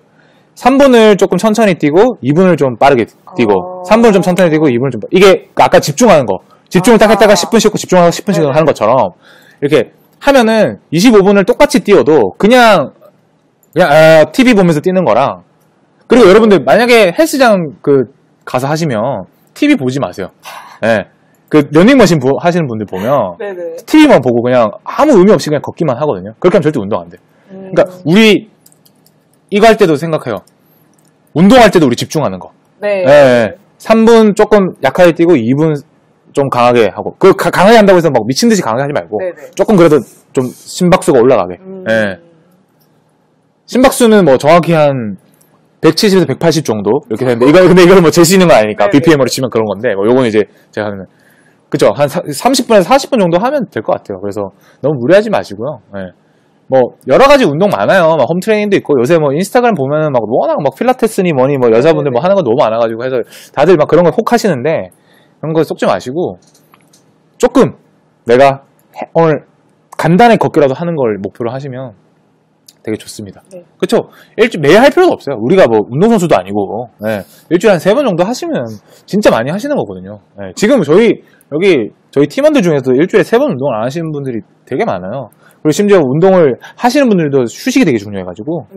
S1: 3분을 조금 천천히 뛰고, 2분을 좀 빠르게 뛰고, 3분을 좀 천천히 뛰고, 2분을 좀, 이게 아까 집중하는 거. 집중을 딱 했다가 10분 쉬고 집중하고 10분 쉬고 하는 것처럼, 이렇게 하면은 25분을 똑같이 뛰어도, 그냥 TV 보면서 뛰는 거랑, 그리고 여러분들 만약에 헬스장 가서 하시면 TV 보지 마세요. 예. 러닝머신 하시는 분들 보면
S5: 네네.
S1: TV만 보고 그냥 아무 의미 없이 그냥 걷기만 하거든요. 그렇게 하면 절대 운동 안 돼. 그러니까 우리 이거 할 때도 생각해요. 운동할 때도 우리 집중하는 거.
S5: 네.
S1: 예. 3분 조금 약하게 뛰고 2분 좀 강하게 하고, 강하게 한다고 해서 막 미친 듯이 강하게 하지 말고,
S5: 네네.
S1: 조금 그래도 좀 심박수가 올라가게. 예. 심박수는 뭐 정확히 한 170에서 180 정도 이렇게 되는데, 근데 이걸 뭐 잴 수 있는 건 아니니까
S5: 네네.
S1: BPM으로 치면 그런 건데, 뭐 요건 이제 제가 하는, 그죠? 한 30분에서 40분 정도 하면 될 것 같아요. 그래서 너무 무리하지 마시고요. 예. 뭐 여러 가지 운동 많아요. 막 홈트레이닝도 있고, 요새 뭐 인스타그램 보면은 막 워낙 막 필라테스니 뭐니 뭐 여자분들 뭐 하는 거 너무 많아가지고 해서 다들 막 그런 거 혹 하시는데, 그런 거 쏙지 마시고 조금 내가 오늘 간단히 걷기라도 하는 걸 목표로 하시면 되게 좋습니다.
S5: 네.
S1: 그쵸? 매일 할 필요가 없어요. 우리가 뭐 운동선수도 아니고, 예. 일주일에 한 3번 정도 하시면 진짜 많이 하시는 거거든요. 예. 지금 저희 팀원들 중에서 일주일에 3번 운동을 안 하시는 분들이 되게 많아요. 그리고 심지어 운동을 하시는 분들도 휴식이 되게 중요해가지고,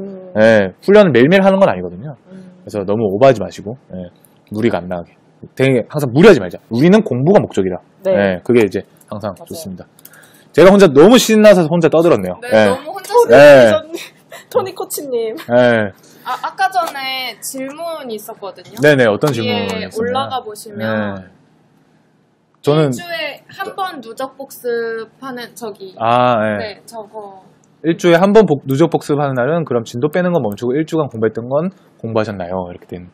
S1: 예. 훈련을 매일매일 하는 건 아니거든요. 그래서 너무 오버하지 마시고, 예. 무리가 안 나게. 되게 항상 무리하지 말자. 우리는 공부가 목적이다.
S5: 네.
S1: 예. 그게 이제 항상
S5: 맞아요.
S1: 좋습니다. 제가 혼자 너무 신나서 혼자 떠들었네요.
S4: 네,
S1: 예.
S4: 너무 혼자
S1: 네.
S5: 토니 코치님.
S1: 예.
S4: 아까 전에 질문이 있었거든요.
S1: 네네, 어떤
S4: 위에
S1: 질문이었나요?
S4: 올라가 보시면
S1: 네. 저는,
S4: 일주에 한 번 누적 복습하는 저기
S1: 예.
S4: 네, 저거
S1: 일주에 한 번 누적 복습하는 날은 그럼 진도 빼는 건 멈추고 일주간 공부했던 건 공부하셨나요? 이렇게 된.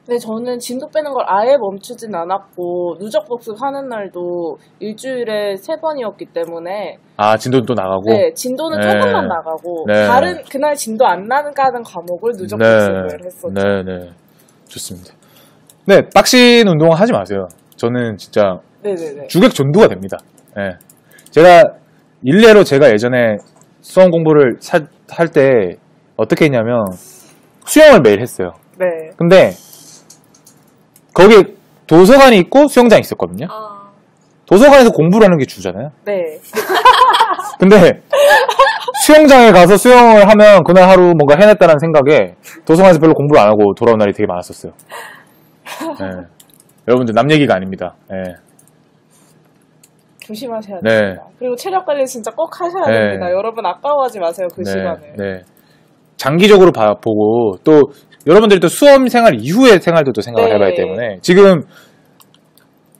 S5: 네, 저는 진도 빼는 걸 아예 멈추진 않았고 누적 복습하는 날도 일주일에 3번이었기 때문에
S1: 아, 진도는 또 나가고?
S5: 네, 진도는
S1: 네.
S5: 조금만 나가고
S1: 네.
S5: 다른 그날 진도 안 나가는 과목을 누적 복습을 했었죠.
S1: 네. 좋습니다. 네, 빡신 운동은 하지 마세요. 저는 진짜
S5: 네네네.
S1: 주객 전두가 됩니다. 예. 제가 일례로 제가 예전에 수험 공부를 할 때 어떻게 했냐면 수영을 매일 했어요.
S5: 네.
S1: 근데 거기에 도서관이 있고 수영장이 있었거든요. 도서관에서 공부를 하는 게 주잖아요.
S5: 네.
S1: 근데 수영장에 가서 수영을 하면 그날 하루 뭔가 해냈다는 생각에 도서관에서 별로 공부를 안 하고 돌아온 날이 되게 많았었어요. 예. 여러분들 남 얘기가 아닙니다. 예.
S5: 조심하셔야
S1: 네.
S5: 됩니다. 그리고 체력 관리 진짜 꼭 하셔야
S1: 네.
S5: 됩니다. 여러분 아까워하지 마세요, 그 시간을.
S1: 네. 장기적으로 보고 또 여러분들이 또 수험 생활 이후의 생활도 또 생각을
S5: 네.
S1: 해봐야 때문에 지금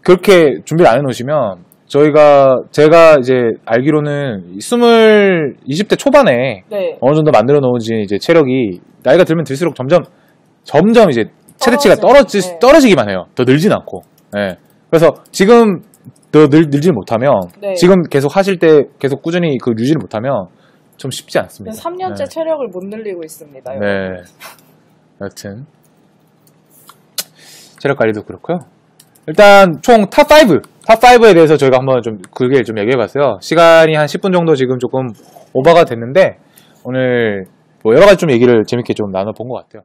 S1: 그렇게 준비를 안 해놓으시면 제가 이제 알기로는 20대 초반에
S5: 네.
S1: 어느 정도 만들어 놓은 이제 체력이 나이가 들면 들수록 점점 이제 최대치가
S5: 떨어져요.
S1: 떨어지기만 해요. 더 늘진 않고. 예. 그래서 지금 더 늘지 못하면
S5: 네.
S1: 지금 계속 하실 때 계속 꾸준히 그 유지를 못하면 좀 쉽지 않습니다.
S5: 3년째
S1: 네.
S5: 체력을 못 늘리고 있습니다. 여러분.
S1: 네. 여튼 체력 관리도 그렇고요. 일단 총 탑5에 대해서 저희가 한번 좀 길게 좀 얘기해봤어요. 시간이 한 10분 정도 지금 조금 오버가 됐는데 오늘 뭐 여러 가지 좀 얘기를 재밌게 좀 나눠본 것 같아요.